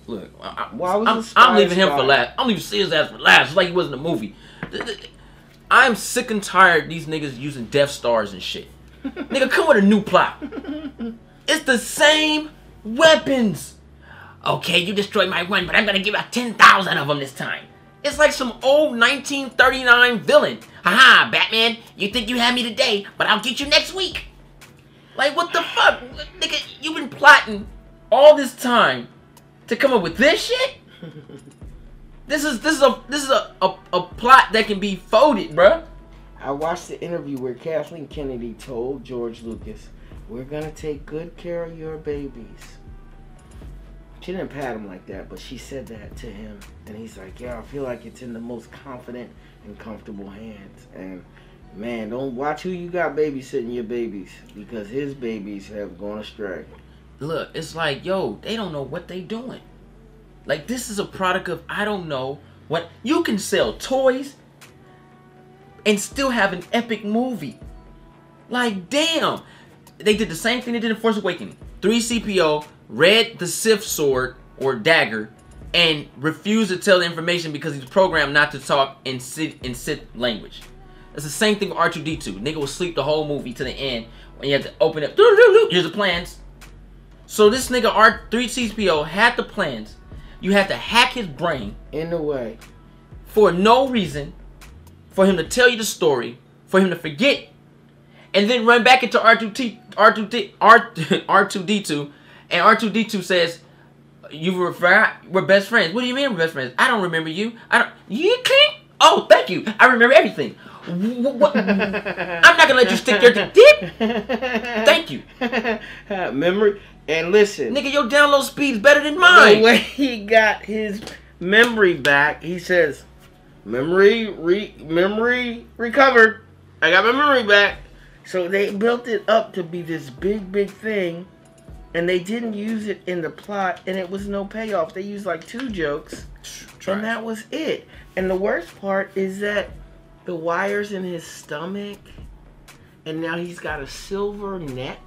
I'm leaving him for last. I'm leaving Sidious ass for last. It's like he was in the movie. I'm sick and tired of these niggas using Death Stars and shit. Nigga, come with a new plot. It's the same weapons. Okay, you destroyed my one, but I'm gonna give out 10,000 of them this time. It's like some old 1939 villain. Haha, Batman, you think you have me today, but I'll get you next week. Like, what the fuck? Nigga, you've been plotting all this time to come up with this shit? This is a plot that can be folded, bruh. I watched the interview where Kathleen Kennedy told George Lucas, "We're gonna take good care of your babies." She didn't pat him like that, but she said that to him, and he's like, "Yeah, I feel like it's in the most confident and comfortable hands." And man, don't watch who you got babysitting your babies, because his babies have gone astray. Look, it's like, yo, they don't know what they doing. Like, this is a product of, I don't know what. You can sell toys and still have an epic movie. Like, damn. They did the same thing they did in Force Awakens. 3CPO read the Sith sword or dagger and refused to tell the information because he's programmed not to talk in Sith language. It's the same thing with R2-D2. Nigga will sleep the whole movie to the end when you have to open it. Here's the plans. So this nigga R3CPO had the plans. You had to hack his brain in a way for no reason, for him to tell you the story, for him to forget, and then run back into R2-D2, and R2-D2 says, "You forgot we're best friends." What do you mean we're best friends? I don't remember you. You can't. Oh, thank you. I remember everything. What? I'm not gonna let you stick your dick. Thank you. Memory. And listen, nigga, your download speed is better than mine. The way he got his memory back, he says, memory recovered. I got my memory back. So they built it up to be this big thing, and they didn't use it in the plot, and it was no payoff. They used like 2 jokes, and that was it. And the worst part is that the wires in his stomach, and now he's got a silver neck.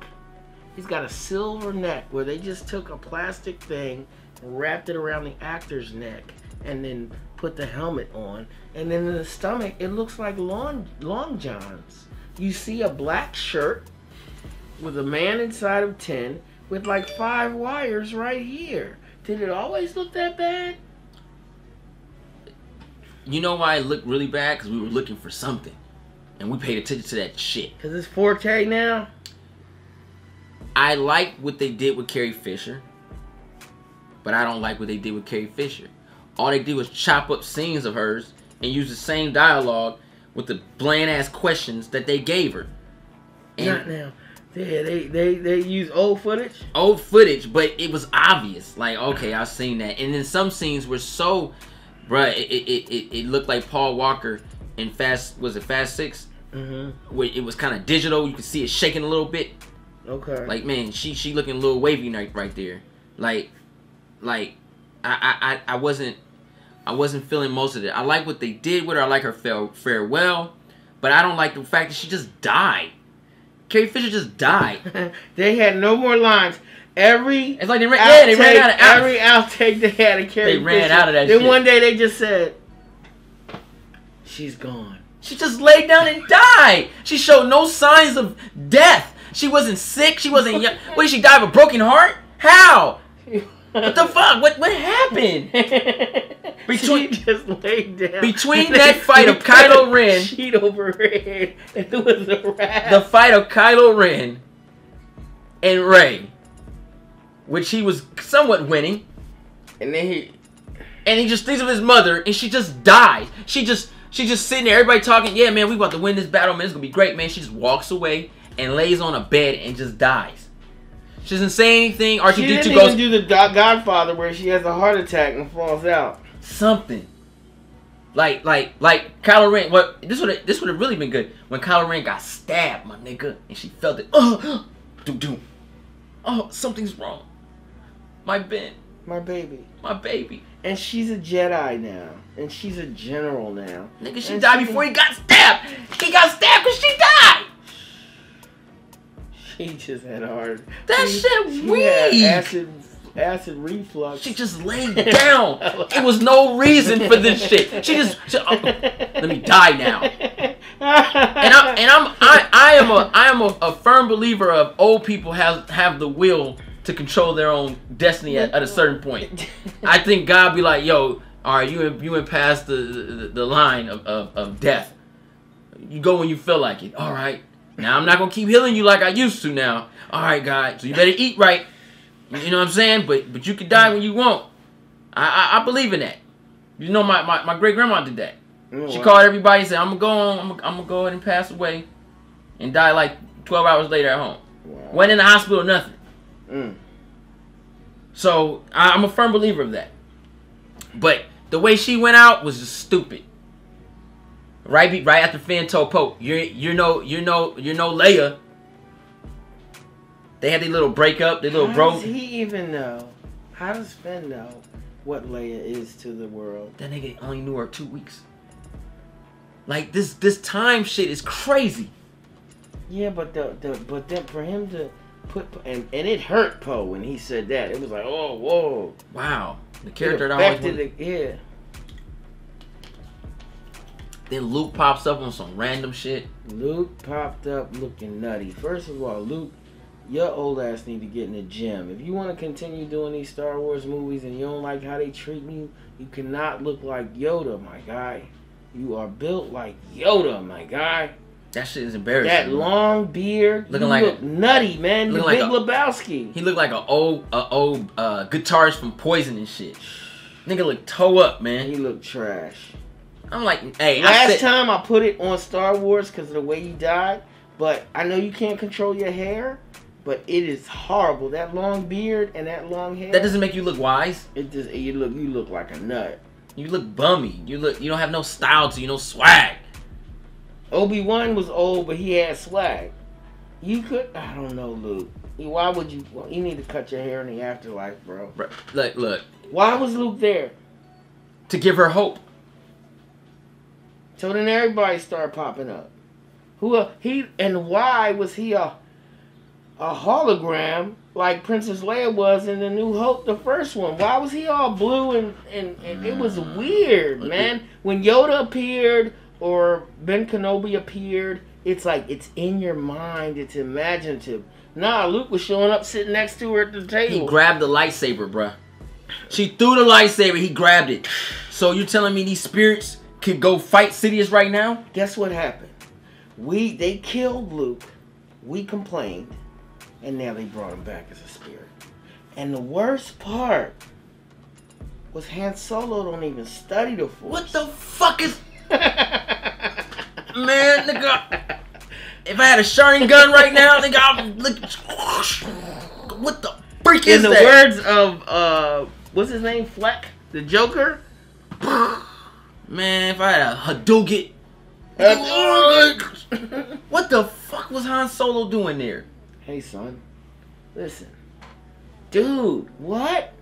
He's got a silver neck where they just took a plastic thing and wrapped it around the actor's neck and then put the helmet on. And then in the stomach, it looks like long johns. You see a black shirt with a man inside of 10 with like 5 wires right here. Did it always look that bad? You know why it looked really bad? Because we were looking for something. And we paid attention to that shit. Because it's 4K now? I like what they did with Carrie Fisher, but I don't like what they did with Carrie Fisher. All they did was chop up scenes of hers and use the same dialogue with the bland ass questions that they gave her. And not now. Yeah, they use old footage. Old footage, but it was obvious. Like, okay, I've seen that. And then some scenes were so, bruh, it looked like Paul Walker in Fast 6? Mm-hmm. Where it was kind of digital. You could see it shaking a little bit. Okay. Like, man, she looking a little wavy right there. Like I wasn't feeling most of it. I like what they did with her. I like her farewell, but I don't like the fact that she just died. Carrie Fisher just died. They had no more lines. It's like they ran out of every outtake they had of Carrie Fisher. They ran out of that then shit. One day they just said, she's gone. She just laid down and died. She showed no signs of death. She wasn't sick. She wasn't young. What, did she die of a broken heart? How? What the fuck? What happened? She just laid down. Between that fight of Kylo Ren, sheet over her head, and it was a wrap. The fight of Kylo Ren and Rey, which he was somewhat winning, and then he just thinks of his mother, and she just dies. She just sitting there, everybody talking. Yeah, man, we about to win this battle, man. It's gonna be great, man. She just walks away and lays on a bed and just dies. She doesn't say anything. R2-D2 She didn't even do the Godfather where she has a heart attack and falls out. Something. Like Kylo Ren. What this would have really been good when Kylo Ren got stabbed, my nigga, and she felt it. Doom. Oh, something's wrong. My baby. My baby. And she's a Jedi now, and she's a general now. Nigga, she died before he got stabbed. He got stabbed because she died. She just had hard. That shit weak. Had acid reflux. She just laid down. It was no reason for this shit. She let me die now. And I am a firm believer of old people have the will to control their own destiny at a certain point. I think God be like, yo, all right, you went past the line of death. You go when you feel like it. All right. Now, I'm not going to keep healing you like I used to now. All right, God. So you better eat right. You know what I'm saying? But you can die when you want. I believe in that. You know, my great-grandma did that. She called everybody and said, I'm going to go ahead and pass away and die like 12 hours later at home. Wow. Went in the hospital, nothing. So, I'm a firm believer of that. But the way she went out was just stupid. Right after Finn told Pope, you're no Leia. They had their little breakup, their little bro. How does he even know? How does Finn know what Leia is to the world? That nigga only knew her 2 weeks. Like this time shit is crazy. Yeah, but then for him to put and it hurt Poe when he said that. It was like, oh, whoa, wow. The character that always yeah. Then Luke pops up on some random shit. Luke popped up looking nutty. First of all, Luke, your old ass need to get in the gym. If you want to continue doing these Star Wars movies and you don't like how they treat you, you cannot look like Yoda, my guy. You are built like Yoda, my guy. That shit is embarrassing. That long beard, looking like look nutty, man. You Big Lebowski. He looked like an old guitarist from Poison and shit. Nigga look toe up, man. He looked trash. I'm like, hey. Last time I put it on Star Wars because of the way he died, but I know you can't control your hair, but it is horrible. That long beard and that long hair. That doesn't make you look wise. It just you look like a nut. You look bummy. You don't have no style to you, no swag. Obi-Wan was old, but he had swag. You could, I don't know, Luke. Why would you? Well, you need to cut your hair in the afterlife, bro. Look. Why was Luke there? To give her hope. So then everybody started popping up. Why was he a hologram like Princess Leia was in the New Hope, the first one? Why was he all blue and it was weird, man. When Yoda appeared or Ben Kenobi appeared, it's like it's in your mind, it's imaginative. Nah, Luke was showing up sitting next to her at the table. He grabbed the lightsaber, bruh. She threw the lightsaber, he grabbed it. So you're telling me these spirits could go fight Sidious right now? Guess what happened? They killed Luke. We complained. And now they brought him back as a spirit. And the worst part was Han Solo don't even study the Force. What the fuck is... Man, nigga. If I had a Sharingan gun right now, nigga, I'm looking. What the freak is that? In the words of what's his name, Fleck, the Joker. Man, if I had a Hadouken. What the fuck was Han Solo doing there? Hey, son. Listen. Dude, what?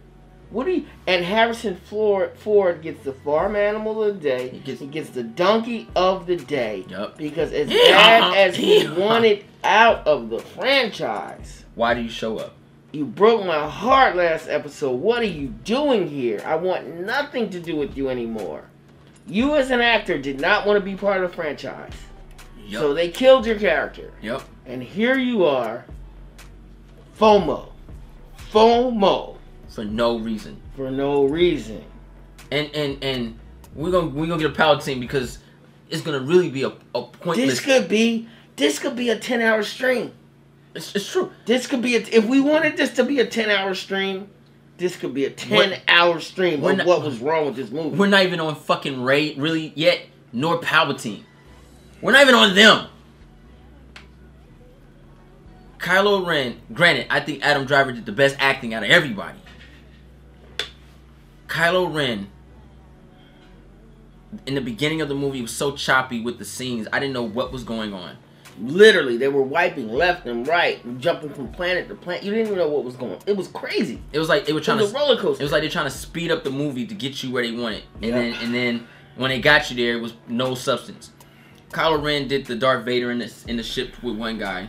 What are you... And Harrison Ford gets the farm animal of the day. He gets the donkey of the day. Yep. Because as bad as he wanted out of the franchise... Why do you show up? You broke my heart last episode. What are you doing here? I want nothing to do with you anymore. You as an actor did not want to be part of the franchise. Yep. So they killed your character. Yep. And here you are. FOMO. For no reason. For no reason. And we're gonna get a Palpatine because it's gonna really be a pointless. This could be a 10-hour stream. It's true. This could be if we wanted this to be a 10-hour stream, this could be a 10-hour stream of what was wrong with this movie. We're not even on fucking Rey really yet, nor Palpatine. We're not even on them. Kylo Ren, granted, I think Adam Driver did the best acting out of everybody. Kylo Ren, in the beginning of the movie, was so choppy with the scenes. I didn't know what was going on. Literally, they were wiping left and right, and jumping from planet to planet. You didn't even know what was going on. It was crazy. It was like they were trying a roller coaster. It was like they're trying to speed up the movie to get you where they wanted, and then when they got you there, it was no substance. Kylo Ren did the Darth Vader in the ship with one guy,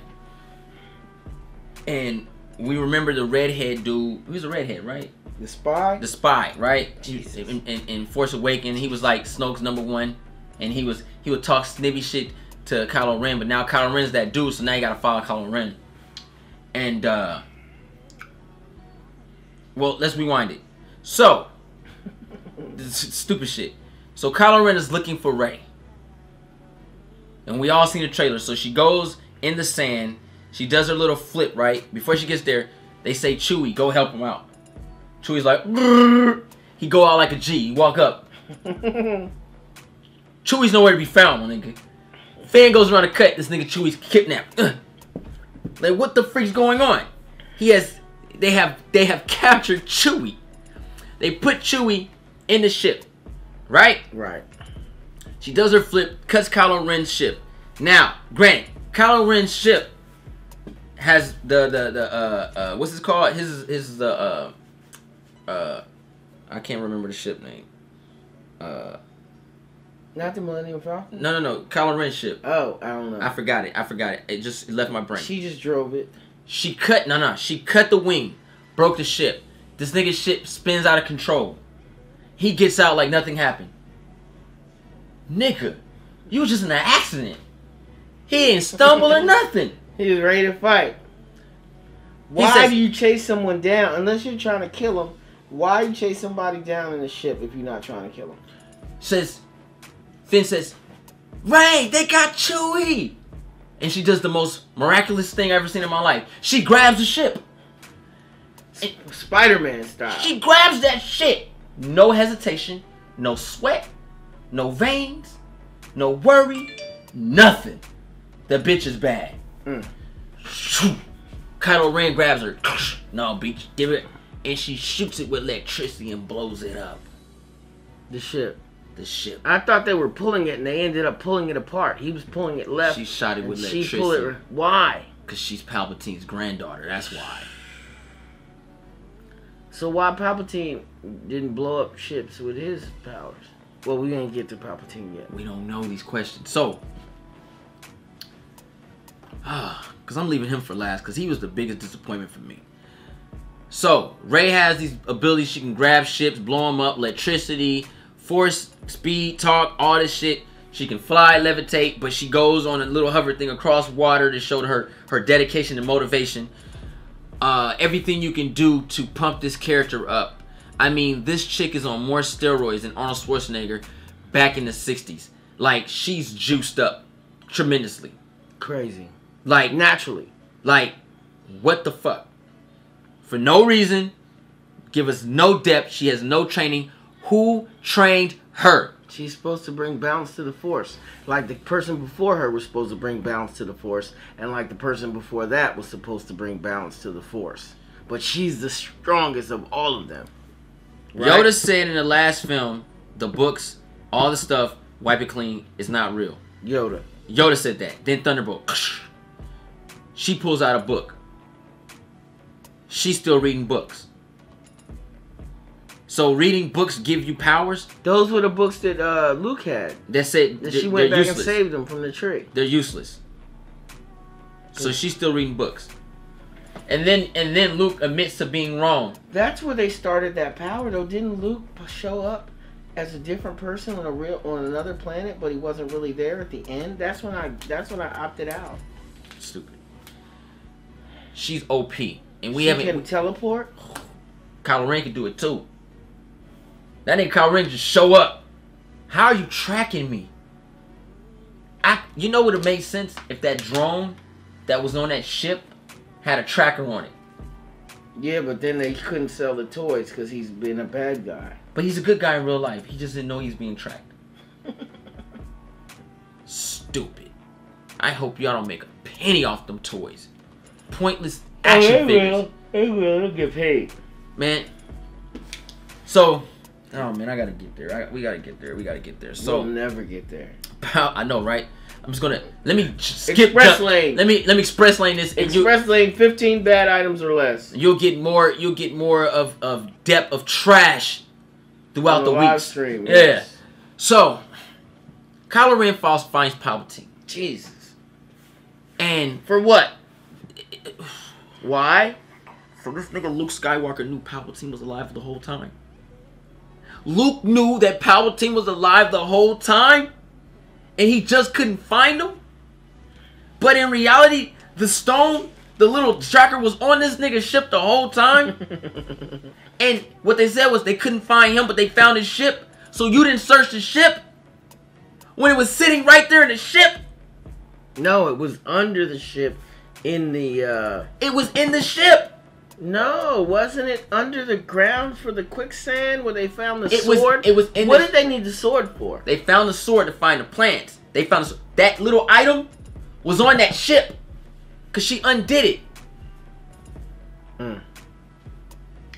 and we remember the redhead dude. He was a redhead, right? The spy. The spy, right? In Force Awakens, he was like Snoke's #1, and he would talk snivy shit to Kylo Ren, but now Kylo Ren's that dude, so now you gotta follow Kylo Ren. And well, let's rewind it. So this is stupid shit. So Kylo Ren is looking for Rey, and we all seen the trailer. So she goes in the sand. She does her little flip, right? Before she gets there, they say, Chewie, go help him out. Chewie's like, brrr. He go out like a G. He walk up. Chewie's nowhere to be found, my nigga. Fan goes around the cut. This nigga Chewie's kidnapped. Like, what the freak's going on? They have captured Chewie. They put Chewie in the ship, right? Right. She does her flip, cuts Kylo Ren's ship. Now, granted, Kylo Ren's ship has the what's it called? His I can't remember the ship name. Not the Millennium Falcon? No. Kylo Ren's ship. Oh, I don't know. I forgot it. It left my brain. She just drove it. She cut the wing, broke the ship. This nigga's ship spins out of control. He gets out like nothing happened. Nigga, you was just in an accident. He didn't stumble or nothing. He was ready to fight. Why do you chase someone down? Unless you're trying to kill him, why you chase somebody down in the ship if you're not trying to kill him? Finn says, Rey, they got Chewie. And she does the most miraculous thing I've ever seen in my life. She grabs the ship. Spider-Man style. She grabs that shit. No hesitation, no sweat, no veins, no worry, nothing. The bitch is bad. Kylo Ren grabs her. No, bitch, give it. And she shoots it with electricity and blows it up. The ship. I thought they were pulling it and they ended up pulling it apart. He was pulling it left. She shot it with electricity. She pulled it. Why? Because she's Palpatine's granddaughter. That's why. So why Palpatine didn't blow up ships with his powers? Well, we didn't get to Palpatine yet. We don't know these questions. So, because I'm leaving him for last because he was the biggest disappointment for me. So, Rey has these abilities. She can grab ships, blow them up, electricity, force, speed, talk, all this shit. She can fly, levitate, but she goes on a little hover thing across water to show her dedication and motivation. Everything you can do to pump this character up. I mean, this chick is on more steroids than Arnold Schwarzenegger back in the 60s. Like, she's juiced up tremendously. Crazy. Like, naturally. Like, what the fuck? For no reason. Give us no depth. She has no training. Who trained her? She's supposed to bring balance to the Force. Like the person before her was supposed to bring balance to the Force, and like the person before that was supposed to bring balance to the Force. But she's the strongest of all of them. Right? Yoda said in the last film, the books, all the stuff, wipe it clean, is not real. Yoda said that. Then Thunderbolt. She pulls out a book. She's still reading books. So reading books give you powers? Those were the books that Luke had. That said that she went back useless. And saved them from the tree. They're useless. So she's still reading books. And then Luke admits to being wrong. That's where they started that power, though. Didn't Luke show up as a different person on another planet, but he wasn't really there at the end? That's when I opted out. Stupid. She's OP, and we can teleport. Kylo Ren can do it too. That nigga Kylo Ren just show up. How are you tracking me? You know what would have made sense if that drone that was on that ship had a tracker on it. Yeah, but then they couldn't sell the toys because he's been a bad guy. But he's a good guy in real life. He just didn't know he's being tracked. Stupid. I hope y'all don't make a penny off them toys. Pointless action figures. They will. They'll get paid. Man. So, oh man, I gotta get there. We gotta get there. We gotta get there. So we'll never get there. I know, right? I'm just gonna let me skip express lane. Let me express lane this. Express lane, 15 bad items or less. You'll get more. You'll get more of depth of trash throughout the live week. Stream, yeah. Yes. So, Kylo Ren finds Palpatine. Jesus. And for what? Why? So this nigga Luke Skywalker knew Palpatine was alive the whole time. Luke knew that Palpatine was alive the whole time, and he just couldn't find him. But in reality, the stone, the little tracker, was on this nigga's ship the whole time. And what they said was they couldn't find him, but they found his ship. So you didn't search the ship when it was sitting right there in the ship? No, it was under the ship in the... It was in the ship. No, wasn't it under the ground for the quicksand where they found the sword? It was in what did they need the sword for? They found the sword to find the plants. They found that little item was on that ship because she undid it. I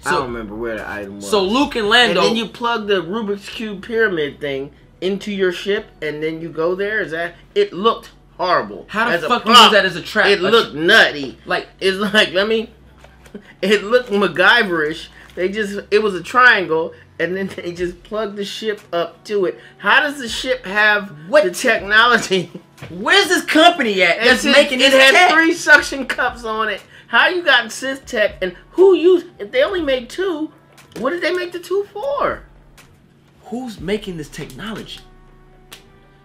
don't remember where the item was. So Luke and Lando... And then you plug the Rubik's Cube pyramid thing into your ship and then you go there? Is that... It looked horrible. How the fuck you use that as a trap? It looked nutty. Like... It's like, it looked MacGyverish. It was a triangle, and then they just plugged the ship up to it. How does the ship have the technology? Where's this company at that's making this tech? It had tech? 3 suction cups on it. How you got Sith tech, and who used... If they only made 2, what did they make the 2 for? Who's making this technology?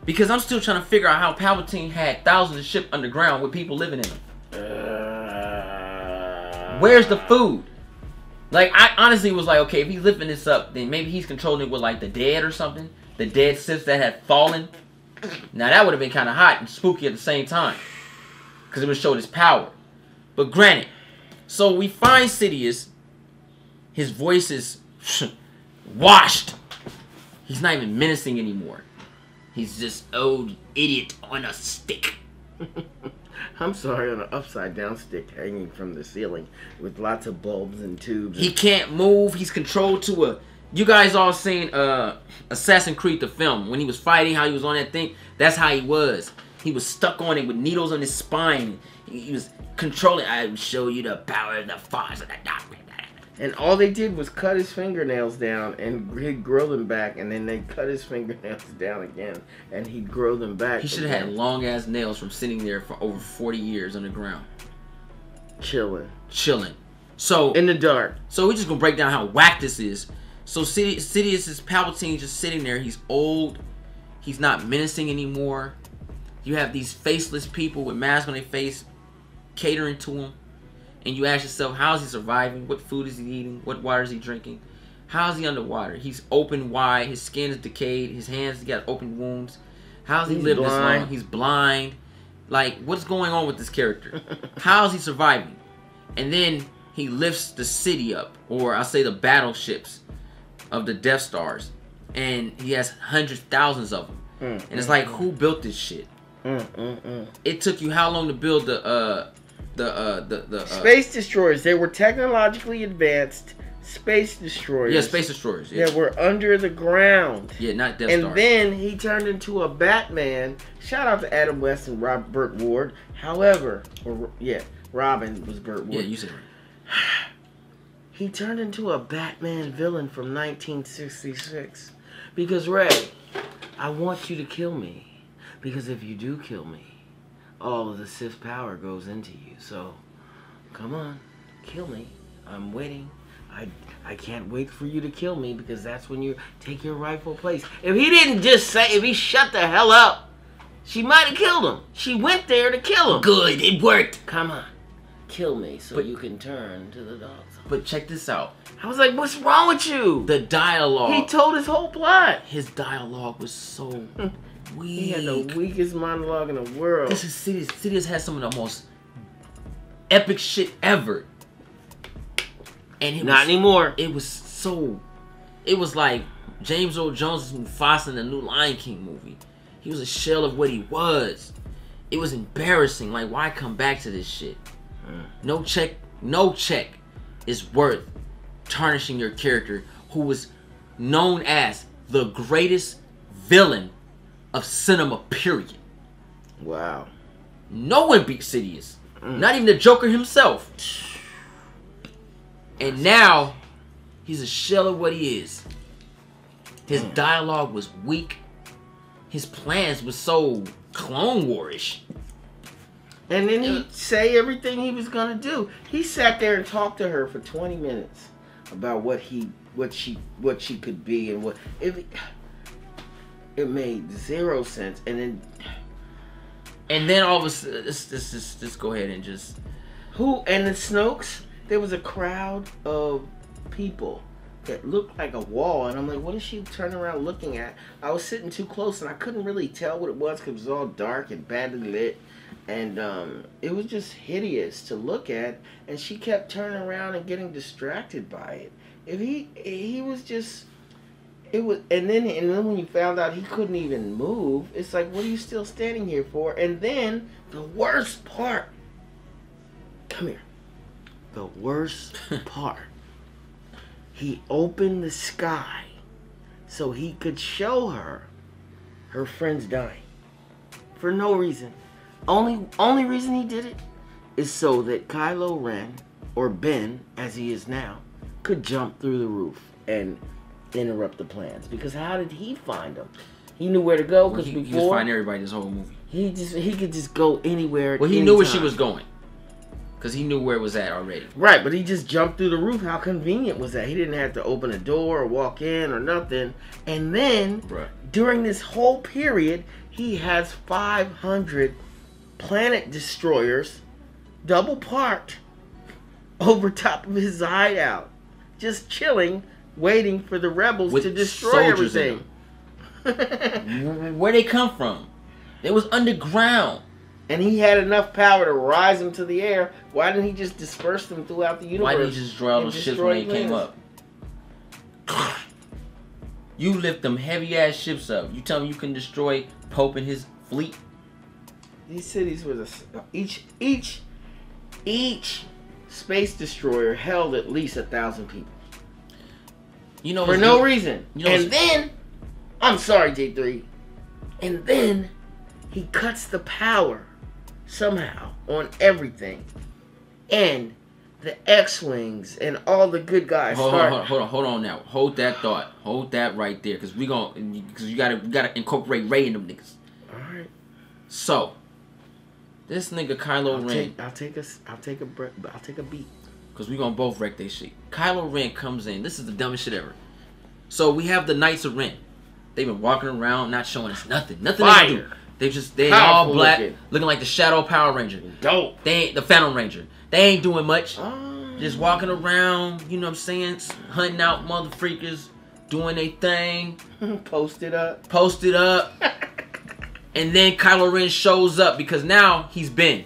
Because I'm still trying to figure out how Palpatine had thousands of ships underground with people living in them. Where's the food? Like, I honestly was like, okay, if he's lifting this up, then maybe he's controlling it with, like, the dead or something. The dead Siths that had fallen. Now, that would have been kind of hot and spooky at the same time. Because it would show his power. But granted, so we find Sidious. His voice is washed. He's not even menacing anymore. He's just old idiot on a stick. I'm sorry, on an upside down stick hanging from the ceiling with lots of bulbs and tubes. He can't move. He's controlled to a... You guys all seen Assassin's Creed the film. When he was fighting, how he was on that thing. That's how he was. He was stuck on it with needles on his spine. He was controlling... I will show you the power of the force of the darkness. And all they did was cut his fingernails down and he'd grow them back. And then they'd cut his fingernails down again and he'd grow them back. He should have had long-ass nails from sitting there for over 40 years on the ground. Chilling. So... In the dark. So we're just going to break down how whack this is. So Sidious is Palpatine just sitting there. He's old. He's not menacing anymore. You have these faceless people with masks on their face catering to him. And you ask yourself, how is he surviving? What food is he eating? What water is he drinking? How is he underwater? He's open wide. His skin is decayed. His hands, he got open wounds. How is he living this long? He's blind. Like, what's going on with this character? How is he surviving? And then he lifts the city up. Or I'll say the battleships of the Death Stars. and he has hundreds, thousands of them. And it's like, who built this shit? It took you how long to build the space destroyers? They were technologically advanced space destroyers. Yeah, space destroyers. Yeah. That were under the ground. Yeah, not Death Star. And then he turned into a Batman. Shout out to Adam West and Burt Ward. However, Robin was Burt Ward. Yeah, you said it right. He turned into a Batman villain from 1966. Because, Ray, I want you to kill me. Because if you do kill me, all of the Sith power goes into you. So, come on, kill me. I'm waiting. I can't wait for you to kill me, because that's when you take your rightful place. If he didn't just say, if he shut the hell up, she might have killed him. She went there to kill him. Good, it worked. Come on, kill me so you can turn to the dark side. But check this out. I was like, what's wrong with you? The dialogue. He told his whole plot. His dialogue was so weak. He had the weakest monologue in the world. This is Sidious has some of the most epic shit ever. And not anymore. It was like James Earl Jones' Mufasa in the new Lion King movie. He was a shell of what he was. It was embarrassing. Like, why come back to this shit? No check is worth tarnishing your character, who was known as the greatest villain of cinema, period. Wow. No one beat Sidious. Not even the Joker himself. And now, he's a shell of what he is. His dialogue was weak. His plans were so Clone War-ish. And then he'd say everything he was gonna do. He sat there and talked to her for 20 minutes about what she could be, and what it made zero sense. And then all of a sudden, let's go ahead and just and the Snokes. There was a crowd of people that looked like a wall, and I'm like, what is she turning around looking at? I was sitting too close, and I couldn't really tell what it was because it was all dark and badly lit, and it was just hideous to look at, and she kept turning around and getting distracted by it. If he was just, it was, and then when you found out he couldn't even move, it's like, what are you still standing here for? And then the worst part, come here. The worst part, he opened the sky so he could show her friends dying for no reason. Only reason he did it is so that Kylo Ren, or Ben as he is now, could jump through the roof and interrupt the plans. Because how did he find them? He knew where to go, because before he was finding everybody this whole movie. He could just go anywhere. Well, he knew where she was going. Because he knew where it was at already. Right, but he just jumped through the roof. How convenient was that? He didn't have to open a door or walk in or nothing. And then, during this whole period, he has 500 planet destroyers double parked over top of his hideout. Just chilling, waiting for the rebels to destroy everything. Where they come from? They was underground. And he had enough power to rise them to the air. Why didn't he just disperse them throughout the universe? Why didn't he just destroy all those ships when they came up? You lift them heavy ass ships up. You tell me you can destroy Pope and his fleet? These cities were each space destroyer held at least 1,000 people. You know, for no reason. And then, I'm sorry, J3. And then he cuts the power somehow on everything, and the X-wings and all the good guys hold on now. Hold that thought. Hold that right there, because we gotta incorporate Rey in them niggas. All right. So this nigga Kylo Ren. I'll take a beat. Because we gonna both wreck this shit. Kylo Ren comes in. This is the dumbest shit ever. So we have the Knights of Ren. They've been walking around, not showing us nothing. Nothing they do. They all black, looking like the Shadow Power Ranger. Dope. They ain't the Phantom Ranger. They ain't doing much. Just walking around, you know what I'm saying? Hunting out motherfreakers, doing their thing. Posted up. And then Kylo Ren shows up because now he's Ben.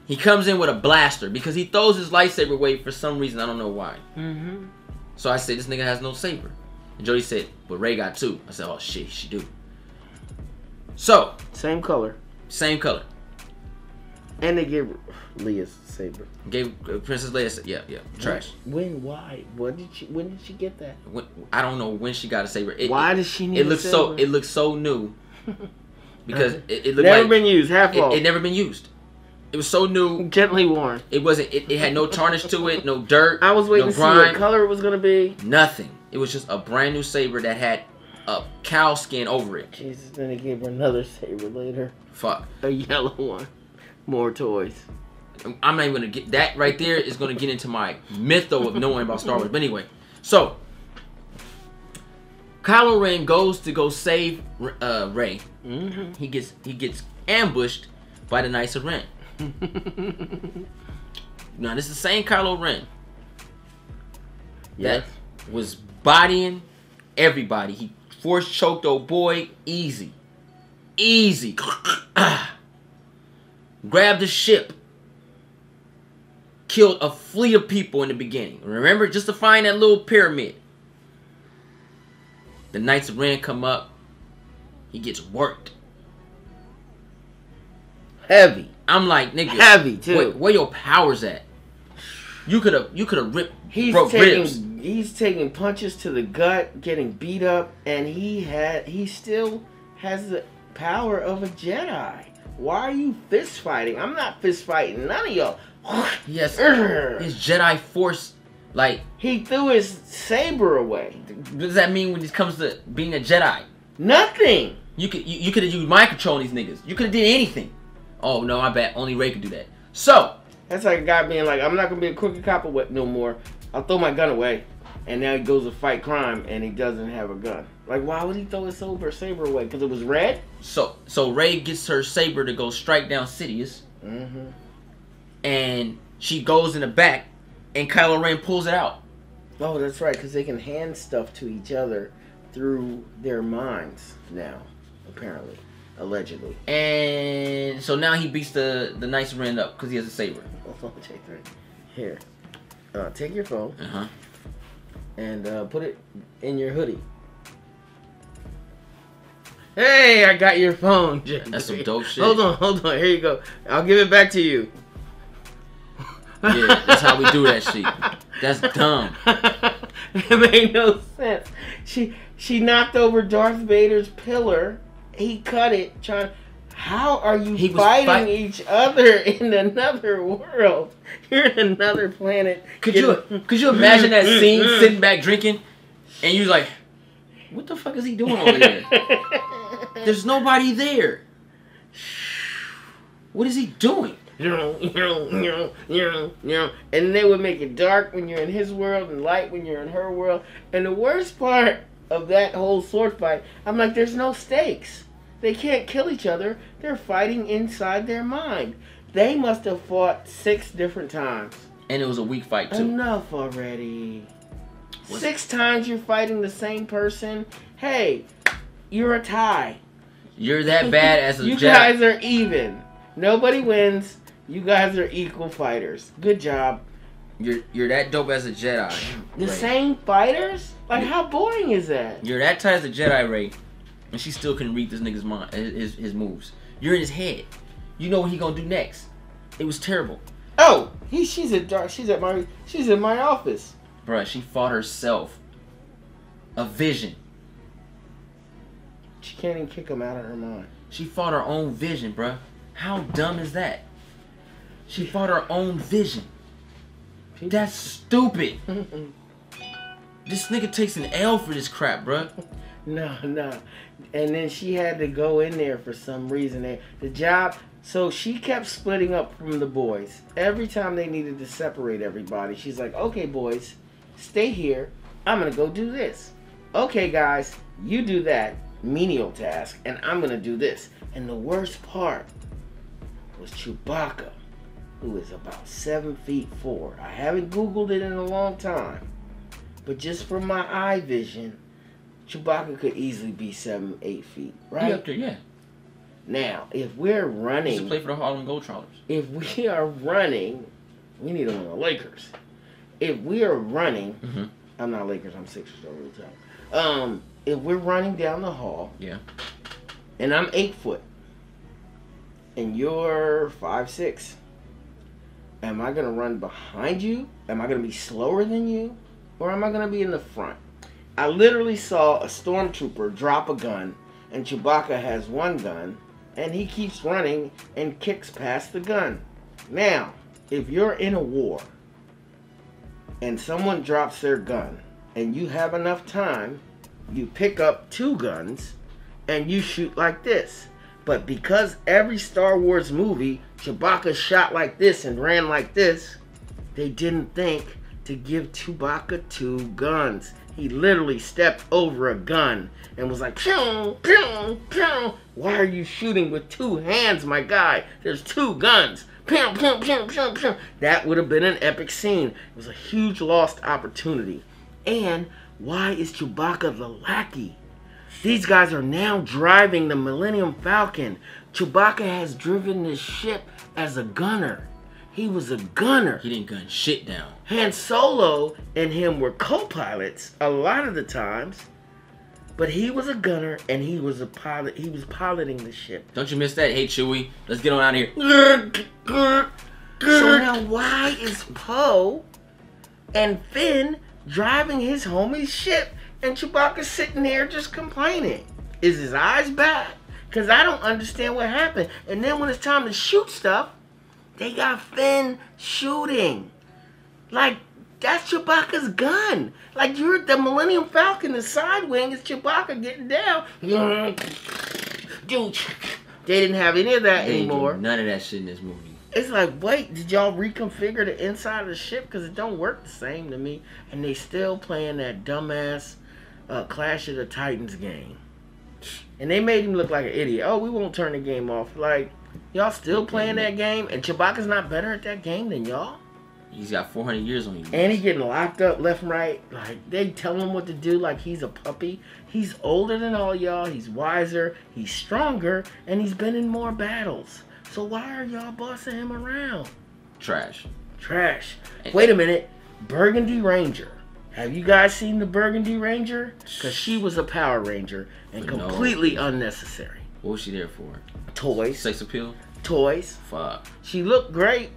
He comes in with a blaster because he throws his lightsaber away for some reason. I don't know why. So I say this nigga has no saber. And Jody said, but Rey got 2. I said, oh shit, she do. So. Same color. Same color. And they gave Leia's saber. Gave Princess Leia, yeah, trash. When? Why? When did she get that? I don't know when she got a saber. Why does she need a saber? It looks so new. Because it looked never been used, half off. It never been used. It was so new. Gently worn. It wasn't. It had no tarnish to it, no dirt. I was waiting to see what color it was gonna be. Nothing. It was just a brand new saber that had a cow skin over it. Jesus, then they gave her another saber later. Fuck. A yellow one. More toys. I'm not even gonna get that right there. Is gonna get into my mytho of knowing about Star Wars. But anyway, so Kylo Ren goes to go save Rey. Mm-hmm. He gets ambushed by the Knights of Rent. Now this is the same Kylo Ren that was bodying everybody. He force choked old boy easy. Grabbed the ship. Killed a fleet of people in the beginning. Remember, just to find that little pyramid. The Knights of Ren come up. He gets worked. Heavy. I'm like, nigga. Heavy too. Where your powers at? You could have ripped. He's taking punches to the gut, getting beat up, and he still has the power of a Jedi. Why are you fist fighting? I'm not fist fighting none of y'all. Yes, his Jedi force, like he threw his saber away. What does that mean when it comes to being a Jedi? Nothing. You could have used mind control on these niggas. You could have did anything. Oh no, I bet only Rey could do that. So that's like a guy being like, I'm not gonna be a crooked cop no more. I'll throw my gun away, and now he goes to fight crime, and he doesn't have a gun. Like, why would he throw his saber away? Because it was red. So Rey gets her saber to go strike down Sidious. Mm-hmm. And she goes in the back, and Kylo Ren pulls it out. Oh, that's right, because they can hand stuff to each other through their minds now, apparently, allegedly. And so now he beats the Knights of Ren up because he has a saber. Here, take your phone Uh-huh. and put it in your hoodie. Hey, I got your phone, Jay. That's some dope shit. Hold on. Here you go. I'll give it back to you. Yeah, that's how we do that shit. That's dumb. It made no sense. She knocked over Darth Vader's pillar. He cut it. How are you fighting each other in another world? You're in another planet. Could you imagine that scene, sitting back drinking, and you're like, what the fuck is he doing over there? There's nobody there. What is he doing? And they would make it dark when you're in his world and light when you're in her world. And the worst part of that whole sword fight, I'm like, there's no stakes. They can't kill each other. They're fighting inside their mind. They must have fought 6 different times. And it was a weak fight too. Enough already. 6 times you're fighting the same person. Hey, you're a tie. You're that bad as a You Jedi. guys are even. Nobody wins. You guys are equal fighters. Good job. You're that dope as a Jedi. The Rey. same fighters? Like, how boring is that? You're that tight as a Jedi, Rey, and she still can read this nigga's mind, his moves. You're in his head. You know what he gonna do next. It was terrible. Oh, she's in my office. Bruh, she fought herself. A vision. She can't even kick him out of her mind. She fought her own vision, bruh. How dumb is that? She fought her own vision. That's stupid. This nigga takes an L for this crap, bruh. No. And then she had to go in there for some reason. The job... So she kept splitting up from the boys. Every time they needed to separate everybody, she's like, okay, boys, stay here. I'm going to go do this. Okay, guys, you do that menial task, and I'm going to do this. And the worst part was Chewbacca, who is about 7'4". I haven't Googled it in a long time. But just from my eye vision, Chewbacca could easily be 7-8 feet, right? He up there, yeah. Now, if we're running... He used to play for the Harlem Globetrotters. If we are running... We need him on the Lakers. If we are running... Mm-hmm. I'm not Lakers, I'm Sixers, don't really tell. If we're running down the hall, Yeah. and I'm 8 foot, and you're 5'6", am I gonna run behind you? Am I gonna be slower than you, or am I gonna be in the front? I literally saw a stormtrooper drop a gun, and Chewbacca has one gun, and he keeps running and kicks past the gun. Now, if you're in a war, and someone drops their gun, and you have enough time, you pick up 2 guns, and you shoot like this. But because every Star Wars movie, Chewbacca shot like this and ran like this, they didn't think to give Chewbacca 2 guns. He literally stepped over a gun and was like, pew, pew, pew. Why are you shooting with 2 hands, my guy? There's 2 guns. Pew, pew, pew, pew, pew. That would have been an epic scene. It was a huge lost opportunity. And why is Chewbacca the lackey? These guys are now driving the Millennium Falcon. Chewbacca has driven this ship as a gunner. He was a gunner. He didn't gun shit down. Han Solo and him were co-pilots a lot of the times, but he was a gunner and he was a pilot. He was piloting the ship. Don't you miss that? Hey, Chewie, let's get on out of here. So now why is Poe and Finn driving his homie's ship and Chewbacca's sitting there just complaining? Is his eyes bad? Because I don't understand what happened. And then when it's time to shoot stuff, they got Finn shooting. Like, that's Chewbacca's gun. Like, you're the Millennium Falcon, the side wing is Chewbacca getting down. Dude, they didn't have any of that anymore. None of that shit in this movie. It's like, wait, did y'all reconfigure the inside of the ship? Because it don't work the same to me. And they still playing that dumbass Clash of the Titans game. And they made him look like an idiot. Oh, we won't turn the game off. Like, y'all still playing that game? And Chewbacca's not better at that game than y'all? He's got 400 years on you. And he getting locked up left and right. Like, they tell him what to do like he's a puppy. He's older than all y'all. He's wiser. He's stronger. And he's been in more battles. So why are y'all bossing him around? Trash. Trash. Wait a minute. Burgundy Ranger. Have you guys seen the Burgundy Ranger? Because she was a Power Ranger and completely unnecessary. What was she there for? Toys. Sex appeal? Toys. Fuck. She looked great,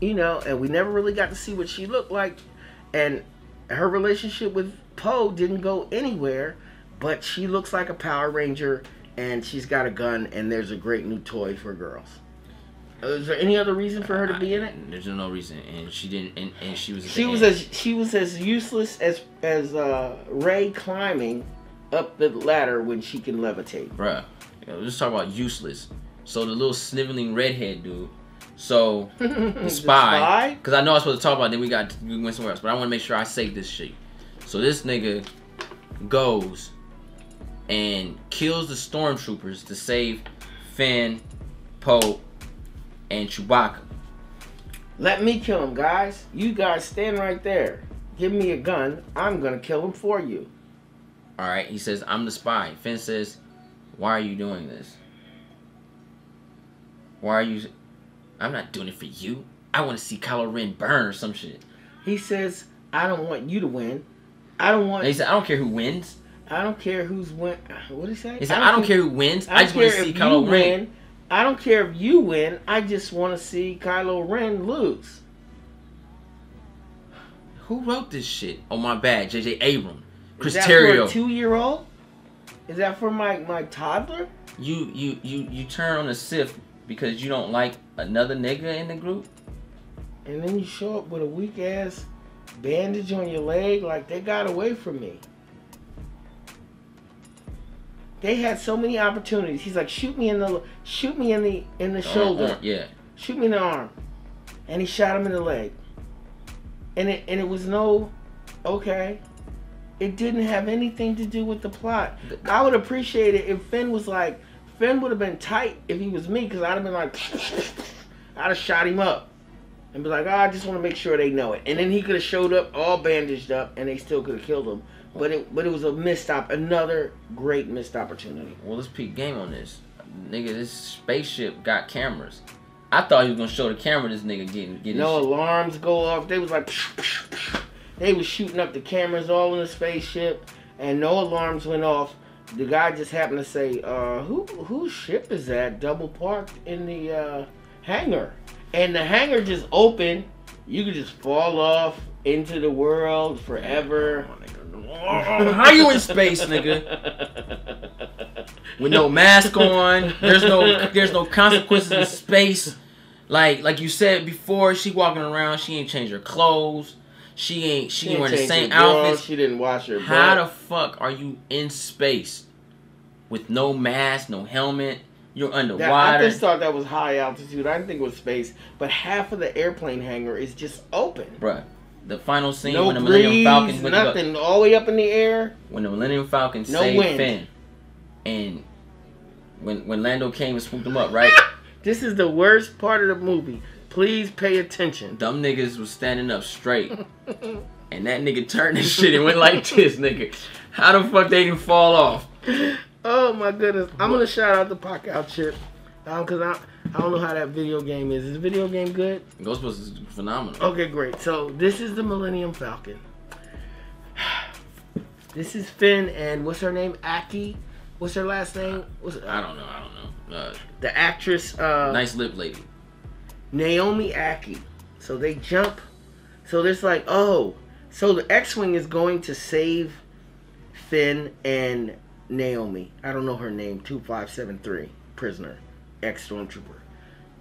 you know, and we never really got to see what she looked like. And her relationship with Poe didn't go anywhere, but she looks like a Power Ranger and she's got a gun and there's a great new toy for girls. Is there any other reason for her to be in it? There's no reason, and she didn't. And she was. She was as useless as Rey climbing up the ladder when she can levitate. Bruh, let's talk about useless. So the little sniveling redhead dude. So the spy. Because I know I was supposed to talk about it, then we went somewhere else. But I want to make sure I save this shit. So this nigga goes and kills the stormtroopers to save Finn, Poe, and Chewbacca. Let me kill him, guys. You guys stand right there. Give me a gun. I'm gonna kill him for you. Alright, he says, I'm the spy. Finn says, why are you doing this? Why are you... I'm not doing it for you. I want to see Kylo Ren burn or some shit. He says, I don't want you to win. I don't want... He said, I don't care who wins. I don't care who's win... What did he say? He said, I don't care who wins. I just want to see Kylo Ren. I don't care if you win. I just want to see Kylo Ren lose. Who wrote this shit? Oh, my bad. J.J. Abrams. Chris Is that Terrio. for a 2-year-old? Is that for my toddler? You turn on the Sith because you don't like another nigga in the group? And then you show up with a weak-ass bandage on your leg like they got away from me. They had so many opportunities. He's like, shoot me in the shoulder. Yeah. Shoot me in the arm. And he shot him in the leg. And it was no, okay. It didn't have anything to do with the plot. I would appreciate it if Finn was like, Finn would have been tight if he was me, because I'd have been like, I'd have shot him up. And be like, oh, I just want to make sure they know it. And then he could have showed up all bandaged up and they still could have killed him. But it was another great missed opportunity. Well, let's peek game on this. Nigga, this spaceship got cameras. I thought he was gonna show the camera this nigga getting no alarms go off. They was like, they was shooting up the cameras all in the spaceship. and no alarms went off. The guy just happened to say, whose ship is that double parked in the hangar? And the hangar just opened. You could just fall off into the world forever. How you in space, nigga? With no mask on. There's no consequences in space. Like you said before, she walking around, she ain't changed her clothes. She ain't wearing the same outfits. She didn't wash her butt. How the fuck are you in space with no mask, no helmet? You're underwater. I just thought that was high altitude. I didn't think it was space. But half of the airplane hangar is just open. Bruh, the final scene no when the breeze, Millennium Falcon went nothing, all the way up in the air. When the Millennium Falcon saved Finn, and when Lando came and swooped him up, right? This is the worst part of the movie. Please pay attention. Dumb niggas was standing up straight. And that nigga turned his shit and went like this, nigga. How the fuck they didn't fall off? Oh my goodness. I'm going to shout out the Pockout Chip. Because I don't know how that video game is. Is the video game good? Ghostbusters is phenomenal. Okay, great. So this is the Millennium Falcon. This is Finn and what's her name? Aki? What's her last name? I don't know. The actress. Nice lip lady. Naomi Aki. So they jump. So there's like, oh. So the X-Wing is going to save Finn and Naomi. I don't know her name. 2573. Prisoner. Ex-Stormtrooper.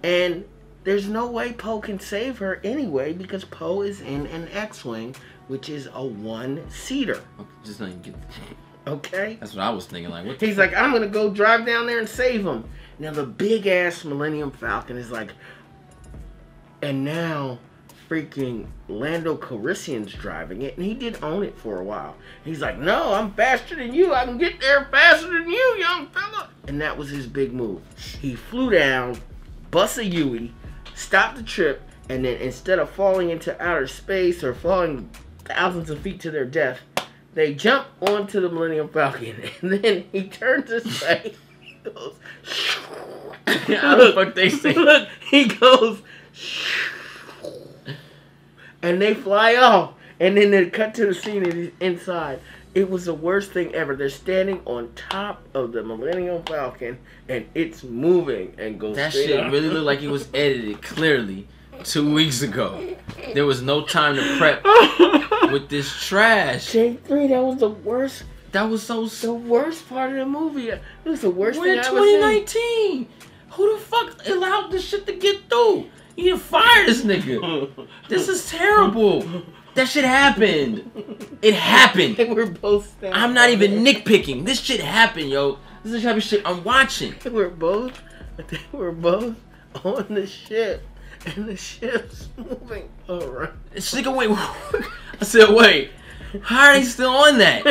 And there's no way Poe can save her anyway because Poe is in an X-Wing, which is a one-seater. Just not even get okay? That's what I was thinking. Like, what? He's like, I'm going to go drive down there and save him. Now the big-ass Millennium Falcon is like, and now freaking Lando Calrissian's driving it, and he did own it for a while. He's like, no, I'm faster than you. I can get there faster than you, young fella. And that was his big move. He flew down, bust a Yui, stopped the trip, and then instead of falling into outer space or falling thousands of feet to their death, they jump onto the Millennium Falcon, and then he turns his way. He goes, how the fuck they say? Look, he goes, and they fly off, and then they cut to the scene and he's inside. It was the worst thing ever. They're standing on top of the Millennium Falcon, and it's moving and goes. That shit really looked like it was edited clearly 2 weeks ago. There was no time to prep with this trash. J3, that was the worst. That was the worst part of the movie. It was the worst thing I ever seen. We're in 2019. Who the fuck allowed this shit to get through? You need to fire this nigga. This is terrible. That shit happened. It happened. We're both standing. I'm not even nitpicking. This shit happened, yo. This is the type of shit I'm watching. We're both on the ship, and the ship's moving around. This nigga, wait. I said, wait. How are they still on that?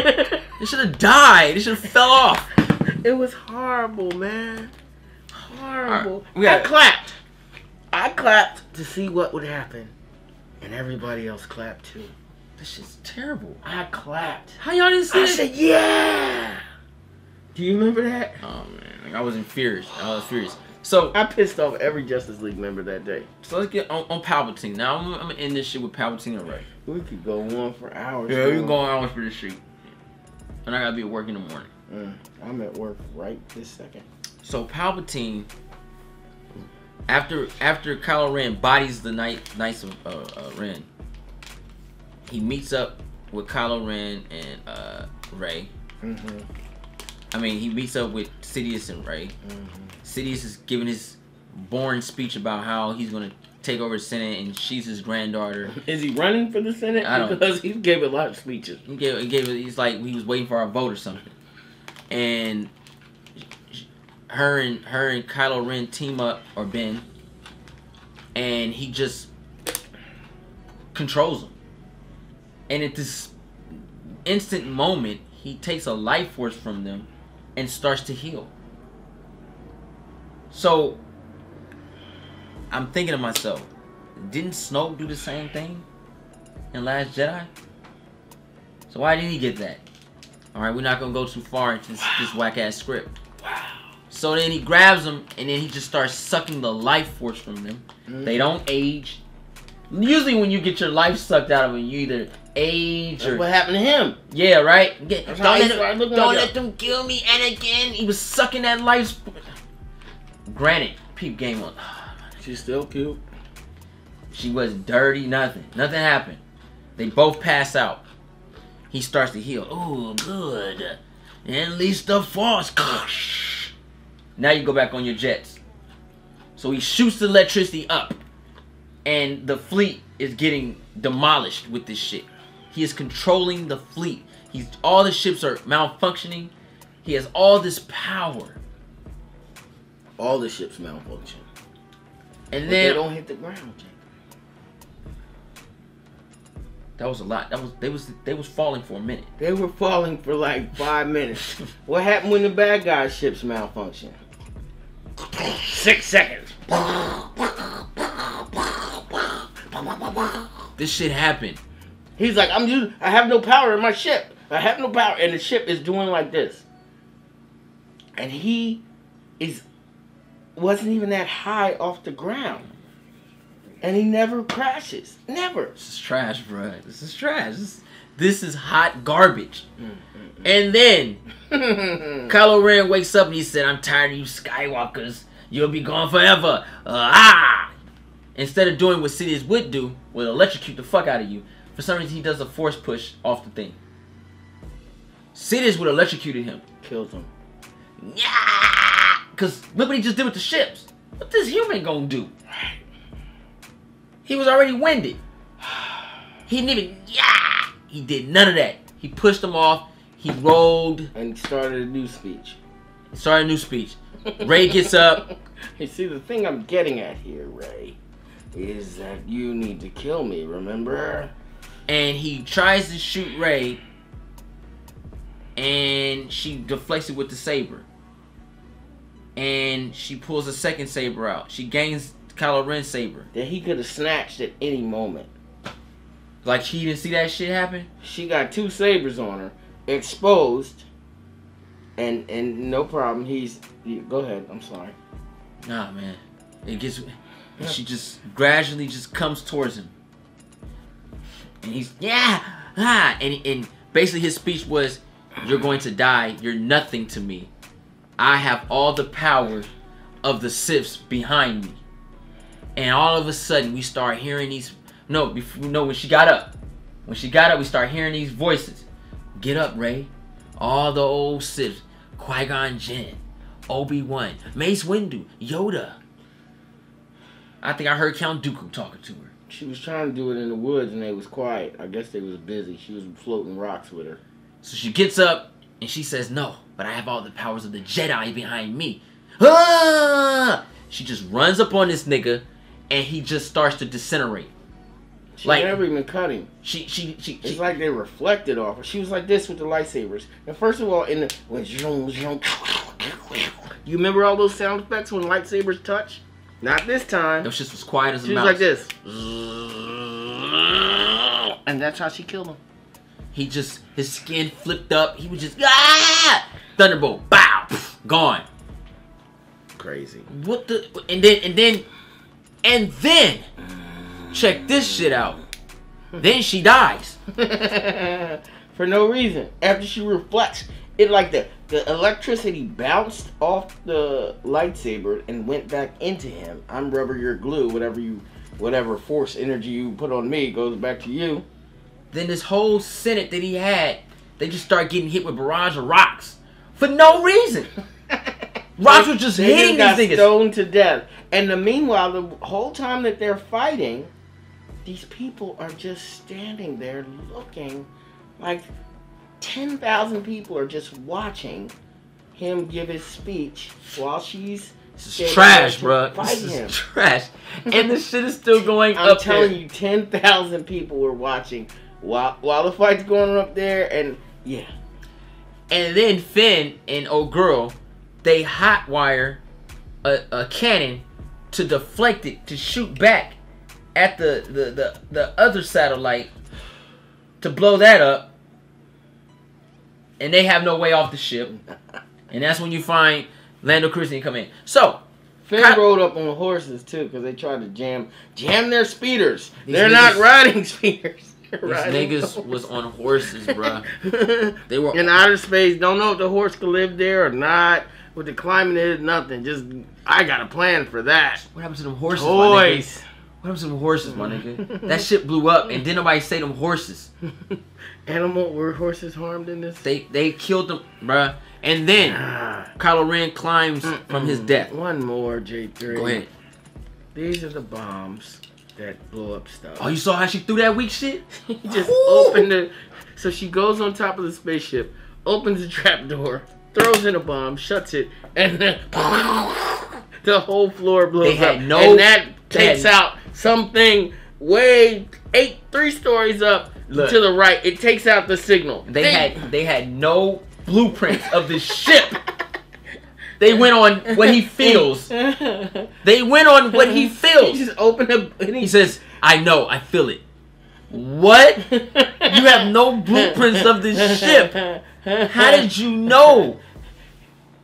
They should have died. They should have fell off. It was horrible, man. Horrible. Right. I clapped to see what would happen. And everybody else clapped too. This shit's terrible. I clapped. How y'all didn't see it? I said, yeah! Do you remember that? Oh, man. Like, I was furious. So I pissed off every Justice League member that day. So let's get on Palpatine. Now, I'm going to end this shit with Palpatine and Rey. We could go on for hours. Yeah, we can go on hours for this shit. And I got to be at work in the morning. I'm at work right this second. So Palpatine, after Kylo Ren bodies the Knights of Ren, he meets up with Kylo Ren and Rey. I mean, he meets up with Sidious and Rey. Sidious is giving his boring speech about how he's gonna take over the Senate and she's his granddaughter. Is he running for the Senate? Because he gave a lot of speeches. He gave it. He's like he was waiting for our vote or something. And her and Kylo Ren team up, or Ben, and he just controls them. And at this instant moment, he takes a life force from them and starts to heal. So I'm thinking to myself, didn't Snoke do the same thing in Last Jedi? So why didn't he get that? Alright, we're not going to go too far into this whack-ass script. So then he grabs them, and then he just starts sucking the life force from them. They don't age. Usually when you get your life sucked out of it, you either age or... That's what happened to him. Yeah, right? Don't let them kill me, Anakin. He was sucking that life... Granted, peep game on... She's still cute. She wasn't dirty, nothing. Nothing happened. They both pass out. He starts to heal. Oh, good. At least the Force. Now you go back on your jets. So he shoots the electricity up. And the fleet is getting demolished with this shit. He is controlling the fleet. All the ships are malfunctioning. He has all this power. All the ships malfunction. And but then they don't hit the ground, Jake. That was a lot. They was falling for a minute. They were falling for like 5 minutes. What happened when the bad guys' ships malfunction? 6 seconds. This shit happened. He's like, I have no power in my ship. I have no power, and the ship is doing like this. And he wasn't even that high off the ground. And he never crashes. Never. This is trash, bro. This is trash. This is hot garbage. And then Kylo Ren wakes up and he said, I'm tired of you Skywalkers. You'll be gone forever. Instead of doing what Sidious would do, would electrocute the fuck out of you, for some reason he does a force push off the thing. Sidious would have electrocuted him. Killed him. Yeah! Because look what he just did with the ships. What this human gonna do? He was already winded. He didn't even, he did none of that. He pushed them off. He rolled. And started a new speech. Rey gets up. You see, the thing I'm getting at here, Rey, is that you need to kill me, remember? And he tries to shoot Rey. And she deflects it with the saber. And she pulls a second saber out. She gains Kylo Ren's saber. That he could have snatched at any moment. Like she didn't see that shit happen? She got 2 sabers on her. Exposed. And no problem. Go ahead. I'm sorry. Nah, man. It gets... She just gradually just comes towards him. And he's... And basically his speech was, you're going to die. You're nothing to me. I have all the power of the Siths behind me. And all of a sudden, we start hearing these... when she got up. When she got up, we start hearing these voices. Get up, Rey. All the old Siths. Qui-Gon Jinn. Obi-Wan. Mace Windu. Yoda. I think I heard Count Dooku talking to her. She was trying to do it in the woods and they was quiet. I guess they was busy. She was floating rocks with her. So she gets up and she says, no, but I have all the powers of the Jedi behind me. Ah! She just runs up on this nigga and he just starts to disintegrate. She never even cut him. It's like they reflected off her. She was like this with the lightsabers. And first of all, you remember all those sound effects when lightsabers touch? Not this time. Those shit was quiet as a mouse. She was like this. And that's how she killed him. His skin flipped up. He was just, Thunderbolt, bow, gone. Crazy. What the, and then, check this shit out. Then she dies. For no reason. After she reflects, it like the electricity bounced off the lightsaber and went back into him. I'm rubber, you're glue. Whatever force energy you put on me goes back to you. Then this whole Senate that he had, they just start getting hit with barrage of rocks for no reason. Rocks were just hitting these niggas. Stoned to death. And meanwhile, the whole time that they're fighting, these people are just standing there looking like 10,000 people are just watching him give his speech while she's... This is trash, bro. This is trash. And this shit is still going up there. I'm telling you, 10,000 people were watching while the fight's going on up there, and yeah. And then Finn and old girl, they hotwire a cannon to deflect it, to shoot back at the other satellite to blow that up. And they have no way off the ship. And that's when you find Lando Calrissian come in. So, Finn rode up on horses too, because they tried to jam their speeders. They're not riding speeders. These niggas was on horses, bruh. They were in outer space. Don't know if the horse could live there or not. With the climate is nothing. Just I got a plan for that. What happened to them horses, Toys. my nigga? What happened to them horses, my nigga? That shit blew up, and didn't nobody say them horses. Were horses harmed in this? They killed them, bruh. And then Kylo Ren climbs from his death. One more, J3. Go ahead. These are the bombs that blow up stuff. Oh, you saw how she threw that weak shit? He just opened it. So she goes on top of the spaceship, opens the trapdoor, throws in a bomb, shuts it, and then the whole floor blows up. And that takes out something way 3 stories up to the right. It takes out the signal. They had no blueprints of the ship. They went on what he feels. They went on what he feels. He just opened up. He says, "I know, I feel it." What? You have no blueprints of this ship. How did you know?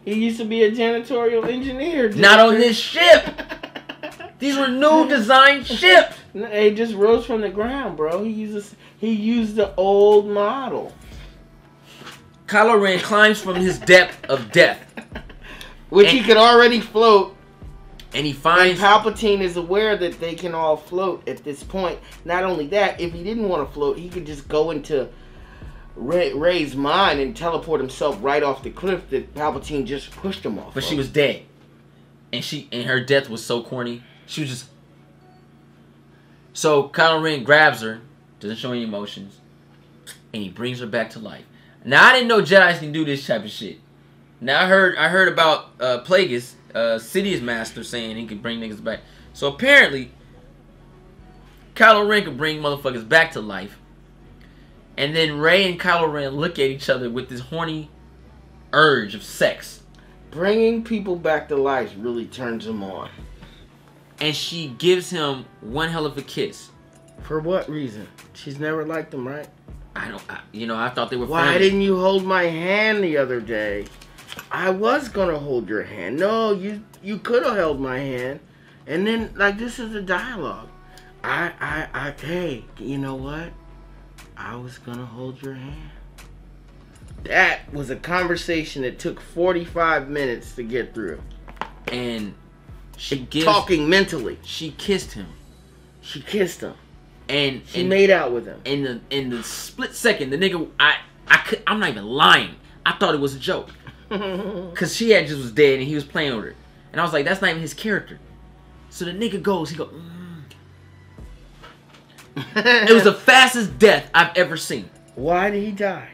He used to be a janitorial engineer. Not on this ship. These were new design ships. It just rose from the ground, bro. He used the old model. Kylo Ren climbs from his depth of death, which he could already float. And he finds Palpatine is aware that they can all float at this point. Not only that, if he didn't want to float, he could just go into Rey's mind and teleport himself right off the cliff that Palpatine just pushed him off. But she was dead, and her death was so corny. She was just. So Kylo Ren grabs her, doesn't show any emotions, and he brings her back to life. Now I didn't know Jedi's can do this type of shit. Now I heard about Plagueis, Sidious Master, saying he could bring niggas back. So apparently, Kylo Ren could bring motherfuckers back to life. And then Rey and Kylo Ren look at each other with this horny urge of sex. Bringing people back to life really turns him on. And she gives him one hell of a kiss. For what reason? She's never liked him, right? I thought they were Why friends. didn't you hold my hand the other day? I was gonna hold your hand. No, you could have held my hand. And then, like, this is a dialogue. Hey, you know what? I was gonna hold your hand. That was a conversation that took 45 minutes to get through. And she talking mentally. She kissed him. She kissed him. And she made out with him. In the split second, the nigga, I'm not even lying. I thought it was a joke. Cause she just was dead and he was playing with her. And I was like, that's not even his character. So the nigga goes, he goes, It was the fastest death I've ever seen. Why did he die?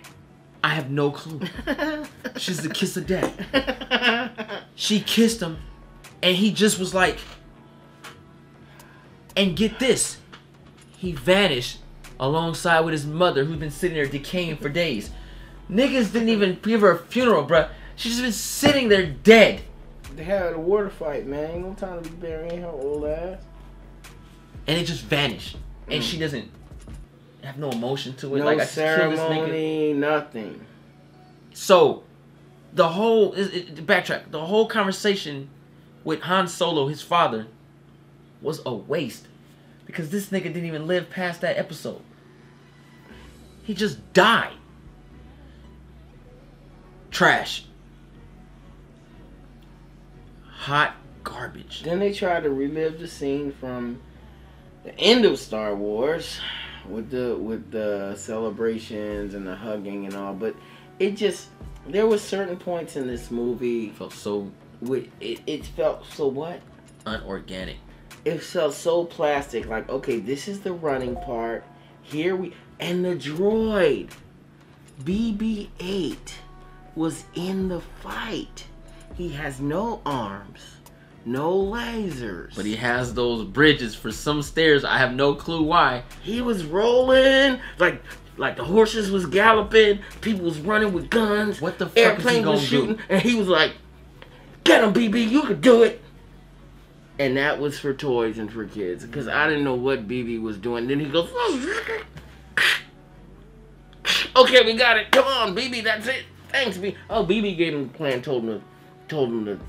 I have no clue. She's the kiss of death. She kissed him and he just was like, and get this. He vanished alongside with his mother, who's been sitting there decaying for days. Niggas didn't even give her a funeral, bruh. She's just been sitting there dead. They had a water fight, man. Ain't no time to be burying her old ass. And it just vanished. And she doesn't have no emotion to it. No like, I ceremony, nothing. So, the whole, backtrack, the whole conversation with Han Solo, his father, was a waste. Because this nigga didn't even live past that episode. He just died. Trash. Hot garbage. Then they tried to relive the scene from the end of Star Wars with the celebrations and the hugging and all, but it just, there was certain points in this movie It felt so it felt so what? Unorganic. It felt so plastic. Like, okay, this is the running part. And the droid BB-8 was in the fight. He has no arms, no lasers. But he has those bridges for some stairs. I have no clue why. He was rolling like the horses was galloping. People was running with guns. What the fuck Airplanes was shooting, and he was like, "Get him, BB! You could do it." And that was for toys and for kids, because I didn't know what BB was doing. Then he goes, "Okay, we got it. Come on, BB, that's it. Thanks, BB." Oh, BB gave him the plan, told him to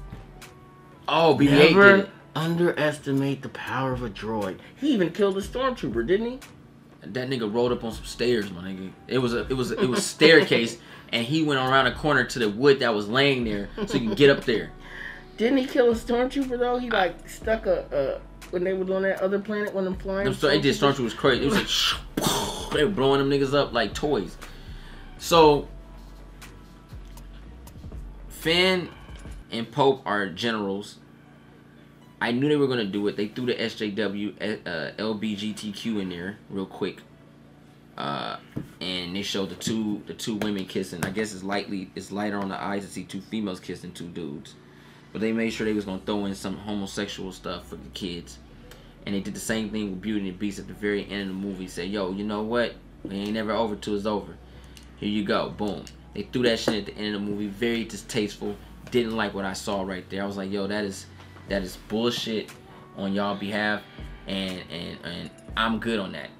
Oh, BB-8 Never did it. underestimate the power of a droid. He even killed a stormtrooper, didn't he? That nigga rolled up on some stairs, my nigga. It was staircase, and he went around a corner to the wood that was laying there, so you can get up there. Didn't he kill a stormtrooper though? He like stuck a when they were on that other planet when them flying. They did stormtroopers crazy. It was like they were blowing them niggas up like toys. So Finn and Pope are generals. I knew they were gonna do it. They threw the SJW, LBGTQ in there real quick, and they showed the two women kissing. I guess it's lighter on the eyes to see two females kissing two dudes, but they made sure they was gonna throw in some homosexual stuff for the kids, and they did the same thing with Beauty and the Beast at the very end of the movie. Said, "Yo, you know what? It ain't never over till it's over. Here you go, boom." They threw that shit at the end of the movie. Very distasteful. Didn't like what I saw right there. I was like, "Yo, that is bullshit on y'all behalf, and I'm good on that."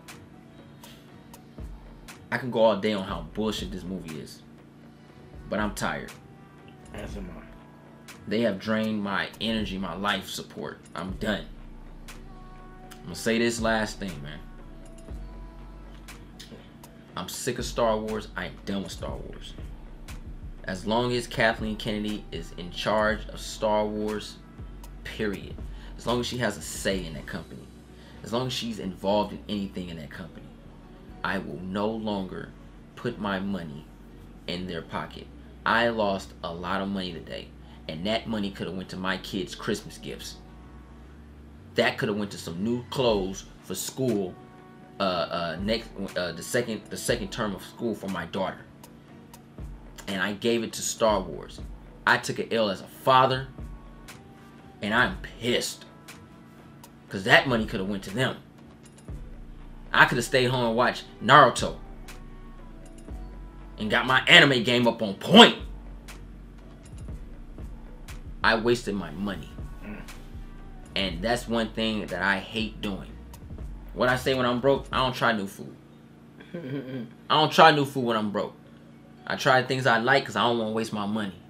I can go all day on how bullshit this movie is, but I'm tired. As am I. They have drained my energy, my life support. I'm done. I'm gonna say this last thing, man. I'm sick of Star Wars. I am done with Star Wars. As long as Kathleen Kennedy is in charge of Star Wars, period. As long as she has a say in that company, as long as she's involved in anything in that company, I will no longer put my money in their pocket. I lost a lot of money today, and that money could have went to my kids' Christmas gifts. That could have went to some new clothes for school. The second term of school for my daughter, and I gave it to Star Wars. I took an L as a father. And I'm pissed. Because that money could have went to them. I could have stayed home and watched Naruto. And got my anime game up on point. I wasted my money. And that's one thing that I hate doing. What I say when I'm broke, I don't try new food. I don't try new food when I'm broke. I try things I like because I don't want to waste my money.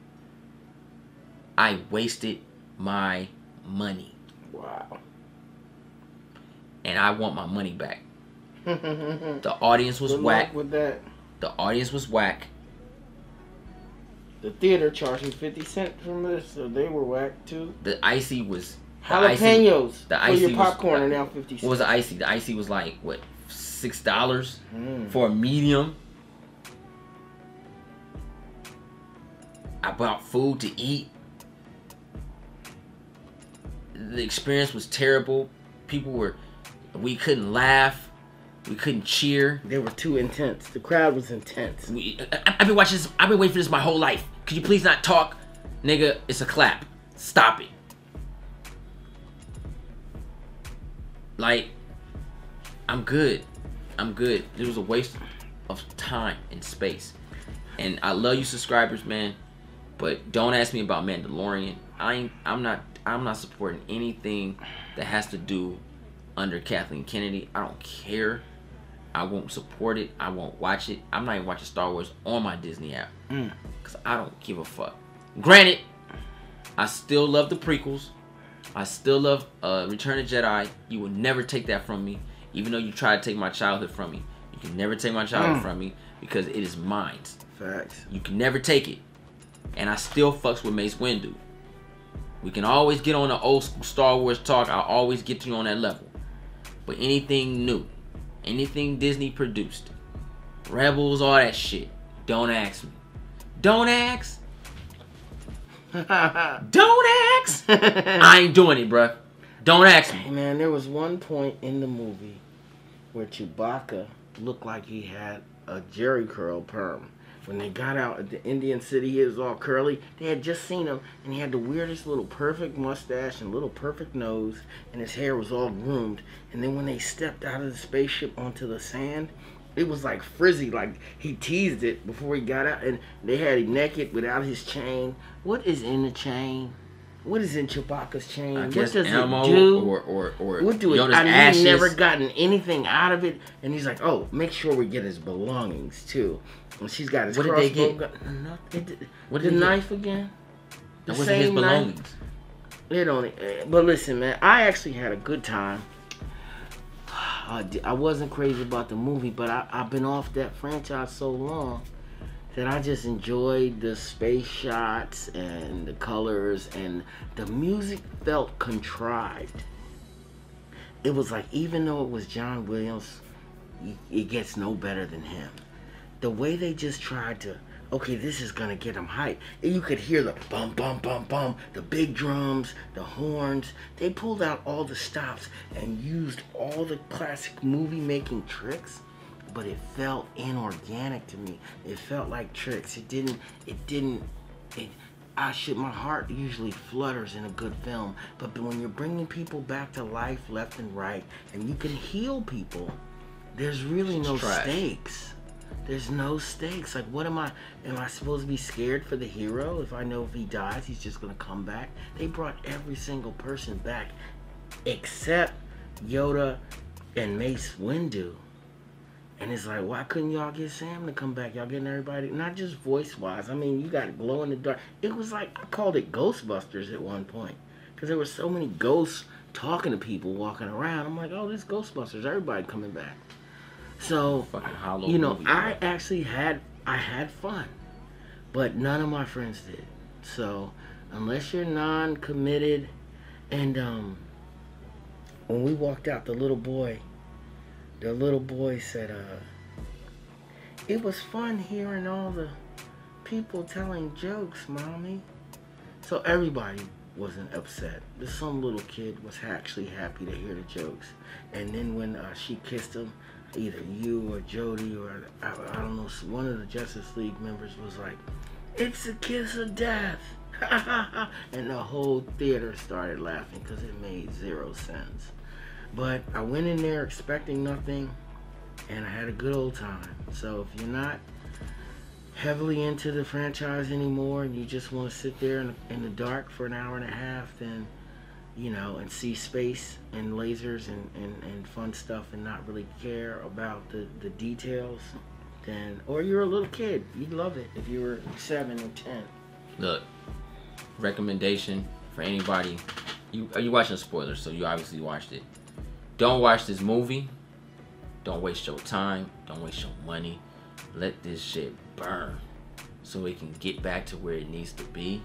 I wasted my money. Wow. And I want my money back. The audience was whack. With that. The audience was whack. The theater charged me 50 cents from this, so they were whack too. The icy was jalapenos. The for icy your popcorn are now 50 cents. What was the icy? The icy was like what, $6 for a medium. I bought food to eat. The experience was terrible. We couldn't laugh. We couldn't cheer. They were too intense. The crowd was intense. I've been watching this. I've been waiting for this my whole life. Could you please not talk? Nigga, it's a clap. Stop it. Like, I'm good. It was a waste of time and space. And I love you subscribers, man. But don't ask me about Mandalorian. I'm not supporting anything that has to do under Kathleen Kennedy. I don't care. I won't support it. I won't watch it. I'm not even watching Star Wars on my Disney app. Because I don't give a fuck. Granted, I still love the prequels. I still love Return of the Jedi. You will never take that from me. Even though you try to take my childhood from me. You can never take my childhood from me. Because it is mine. Facts. You can never take it. And I still fucks with Mace Windu. We can always get on the old school Star Wars talk. I'll always get you on that level. But anything new, anything Disney produced, Rebels, all that shit, don't ask me. Don't ask. Don't ask. I ain't doing it, bruh. Don't ask me. Hey man, there was one point in the movie where Chewbacca looked like he had a Jerry curl perm. When they got out at the Indian city, he was all curly. They had just seen him, and he had the weirdest little perfect mustache and little perfect nose, and his hair was all groomed. And then when they stepped out of the spaceship onto the sand, it was like frizzy, like he teased it before he got out. And they had him naked without his chain. What is in the chain? What is in Chewbacca's chain? I guess what does ammo it do? Or what do it? Yoda's I mean, ashes. he's never gotten anything out of it, and he's like, "Oh, make sure we get his belongings too." And she's got his crossbow. What did they get? Gun. What The did they knife get? again. That wasn't his belongings. It only. But listen, man, I actually had a good time. I wasn't crazy about the movie, but I've been off that franchise so long that I just enjoyed the space shots and the colors, and the music felt contrived. It was like, even though it was John Williams, it gets no better than him. The way they just tried to, okay, this is gonna get them hyped. And you could hear the bum, bum, bum, bum, the big drums, the horns. They pulled out all the stops and used all the classic movie making tricks, but it felt inorganic to me. It felt like tricks. My heart usually flutters in a good film, but when you're bringing people back to life left and right, and you can heal people, there's really no stakes. There's no stakes. Like, am I supposed to be scared for the hero if I know if he dies, he's just gonna come back? They brought every single person back, except Yoda and Mace Windu. And it's like, why couldn't y'all get Sam to come back? Y'all getting everybody, not just voice-wise. I mean, you got to glow in the dark. It was like, I called it Ghostbusters at one point, because there were so many ghosts talking to people walking around. I'm like, oh, this Ghostbusters. Everybody coming back. So, you know, I actually had fun, but none of my friends did. So, unless you're non-committed, and when we walked out, the little boy said, it was fun hearing all the people telling jokes, Mommy. So everybody wasn't upset. Some little kid was actually happy to hear the jokes. And then when she kissed him, either you or Jody or I don't know, one of the Justice League members was like, it's a kiss of death. And the whole theater started laughing because it made zero sense. But I went in there expecting nothing, and I had a good old time. So if you're not heavily into the franchise anymore, and you just want to sit there in the dark for an hour and a half, then, you know, and see space and lasers and fun stuff, and not really care about the details, then, or you're a little kid, you'd love it if you were 7 or 10. Look, recommendation for anybody. You watching spoilers, so you obviously watched it. Don't watch this movie. Don't waste your time. Don't waste your money. Let this shit burn so it can get back to where it needs to be.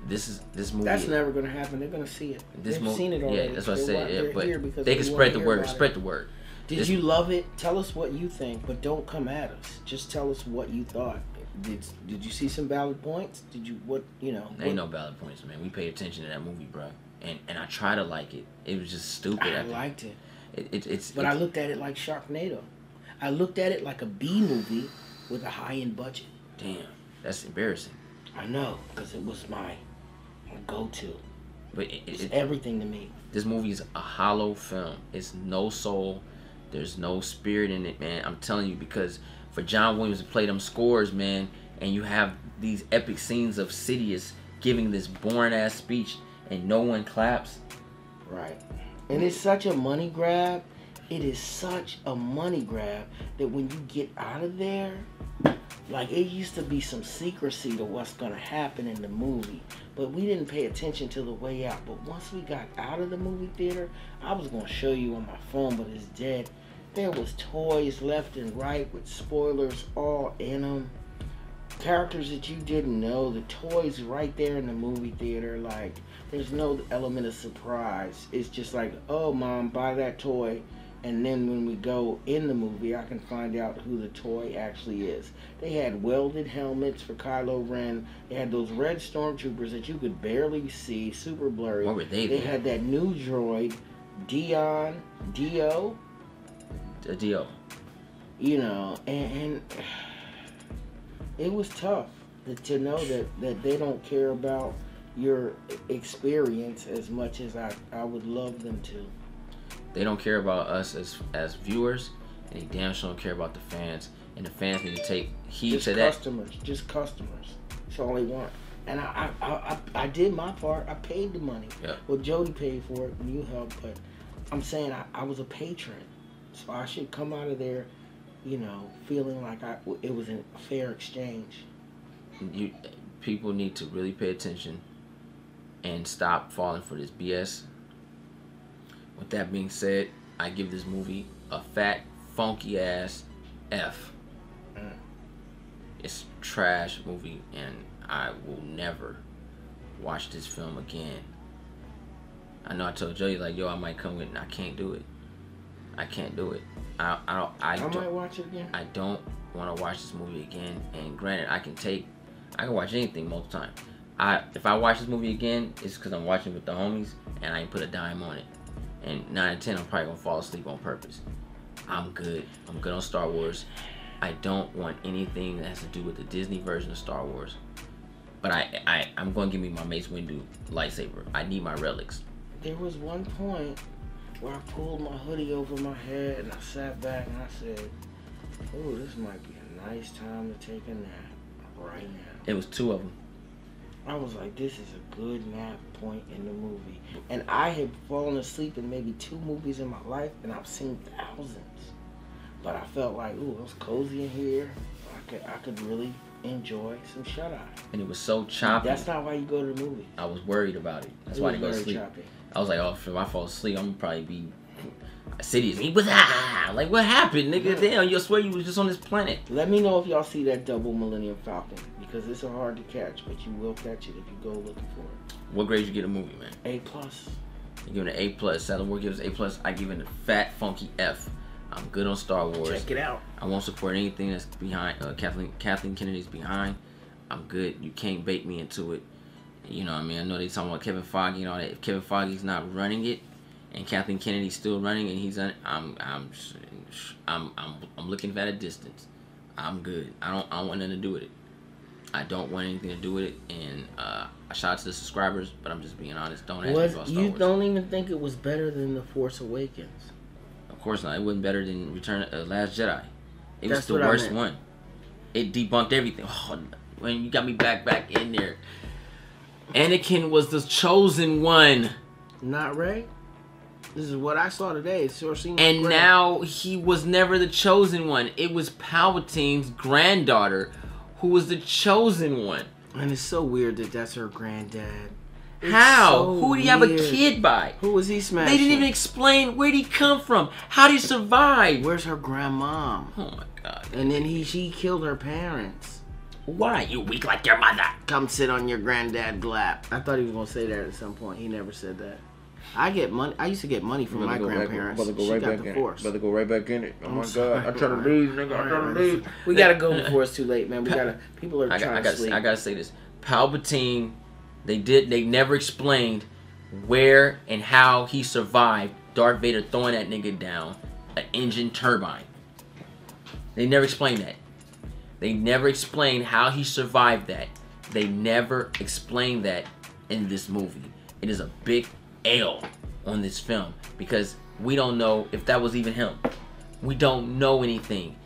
This movie. That's never gonna happen. They're gonna see it. They've seen it already. Yeah, that's what I said. Yeah, but they can spread the word. Spread the word. Did you love it? Tell us what you think, but don't come at us. Just tell us what you thought. Did you see some valid points? Did you Ain't no valid points, man. We paid attention to that movie, bro. And I try to like it. It was just stupid. I liked it. But I looked at it like Sharknado. I looked at it like a B movie with a high-end budget. Damn, that's embarrassing. I know, because it was my go-to. But it's everything to me. This movie is a hollow film. It's no soul. There's no spirit in it, man. I'm telling you, because for John Williams to play them scores, man, and you have these epic scenes of Sidious giving this boring-ass speech, and no one claps. Right. And it's such a money grab. It is such a money grab that when you get out of there, like, it used to be some secrecy to what's going to happen in the movie, but we didn't pay attention to the way out. But once we got out of the movie theater, I was going to show you on my phone, but it's dead. There was toys left and right with spoilers all in them. Characters that you didn't know, the toys right there in the movie theater. Like, there's no element of surprise. It's just like, oh, Mom, buy that toy. And then when we go in the movie, I can find out who the toy actually is. They had welded helmets for Kylo Ren. They had those red Stormtroopers that you could barely see, super blurry. What were they? They had that new droid, Dio. Dio. You know, and it was tough to know that they don't care about your experience as much as I would love them to. They don't care about us as viewers, and they damn sure don't care about the fans. And the fans need to take heed to that. Just customers. That's all they want. And I did my part. I paid the money. Yeah. Well, Jody paid for it and you helped, but I'm saying I was a patron. So I should come out of there, you know, feeling like it was a fair exchange. People need to really pay attention and stop falling for this BS. With that being said, I give this movie a fat, funky ass F. It's a trash movie, and I will never watch this film again. I know I told Joey, like, yo, I might come with it, and I can't do it. I can't do it. I might watch it again. I don't want to watch this movie again. And granted, I can watch anything multiple times. If I watch this movie again, it's because I'm watching with the homies, and I ain't put a dime on it. And 9 and 10, I'm probably gonna fall asleep on purpose. I'm good. I'm good on Star Wars. I don't want anything that has to do with the Disney version of Star Wars. But I'm going to give me my Mace Windu lightsaber. I need my relics. There was one point where I pulled my hoodie over my head and I sat back and I said, oh, this might be a nice time to take a nap right now. It was 2 of them. I was like, this is a good nap point in the movie. And I had fallen asleep in maybe 2 movies in my life, and I've seen thousands. But I felt like, ooh, it was cozy in here. I could really enjoy some shut-eye. And it was so choppy. That's not why you go to the movies. I was worried about it. That's why I didn't go to sleep. Choppy. I was like, oh, if I fall asleep, I'm going to probably be Sidious. He was like, what happened, nigga? Damn, you swear you was just on this planet. Let me know if y'all see that double Millennium Falcon, because it's hard to catch, but you will catch it if you go looking for it. What grade you get a movie, man? A+. You give it an A+. Saddle War gives A+. I give it a fat, funky F. I'm good on Star Wars. Check it out. I won't support anything that's behind Kathleen Kennedy's behind. I'm good. You can't bait me into it. You know what I mean? I know they talking about Kevin Feige and all that. If Kevin Feige's not running it, and Kathleen Kennedy's still running, and he's on, I'm looking at a distance. I'm good. I don't want nothing to do with it. I don't want anything to do with it. And I shout out to the subscribers, but I'm just being honest. Don't ask me about Star Wars. You don't even think it was better than The Force Awakens? Of course not. It wasn't better than Last Jedi. It was the worst one. It debunked everything. Oh, when you got me back in there. Anakin was the chosen one. Not Rey? This is what I saw today. It sure seems and great. Now he was never the chosen one. It was Palpatine's granddaughter who was the chosen one. And it's so weird that that's her granddad. It's How? So who did he have a kid by? Who was he smashing? They didn't even explain where did he come from. How did he survive? Where's her grandma? Oh my God. And then she killed her parents. Why? You weak like your mother. Come sit on your granddad's lap. I thought he was gonna say that at some point. He never said that. I get money. I used to get money from my grandparents. Better go right back in it. Better go right back in it. Oh my God! I'm trying to leave, nigga. I'm trying to leave. We gotta go before it's too late, man. We gotta. People are trying to sleep. I gotta say this. Palpatine. They never explained where and how he survived Darth Vader throwing that nigga down an engine turbine. They never explained that. They never explained how he survived that. They never explained that in this movie. It is a big L on this film because we don't know if that was even him. We don't know anything.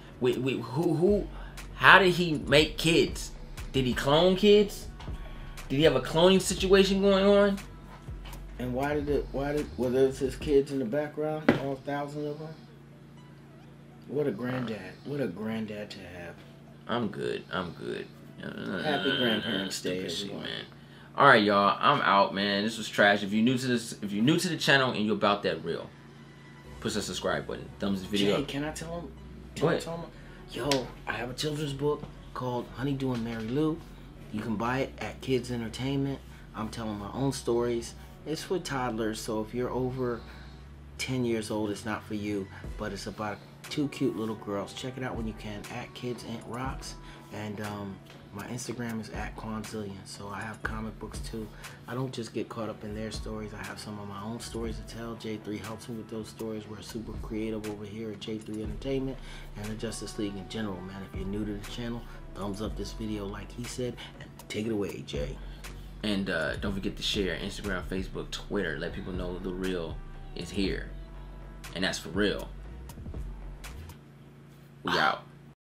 How did he make kids? Did he clone kids? Did he have a cloning situation going on? And why were those his kids in the background? All 1,000 of them? What a granddad. What a granddad to have. I'm good. Happy Grandparents' Day, everyone. Man. All right, y'all. I'm out, man. This was trash. If you're new to the channel and you're about that real, push the subscribe button. Thumbs this video up. Can I tell him? Go ahead. Yo, I have a children's book called Honeydew and Mary Lou. You can buy it at Kids Entertainment. I'm telling my own stories. It's for toddlers, so if you're over 10 years old, it's not for you. But it's about 2 cute little girls. Check it out when you can at Kids Ant Rocks. And my Instagram is at Quanzillion. So I have comic books too. I don't just get caught up in their stories. I have some of my own stories to tell. J3 helps me with those stories. We're super creative over here at J3 Entertainment and the Justice League in general, man. If you're new to the channel, thumbs up this video like he said. And take it away, Jay. And don't forget to share Instagram, Facebook, Twitter. Let people know the real is here. And that's for real. We out.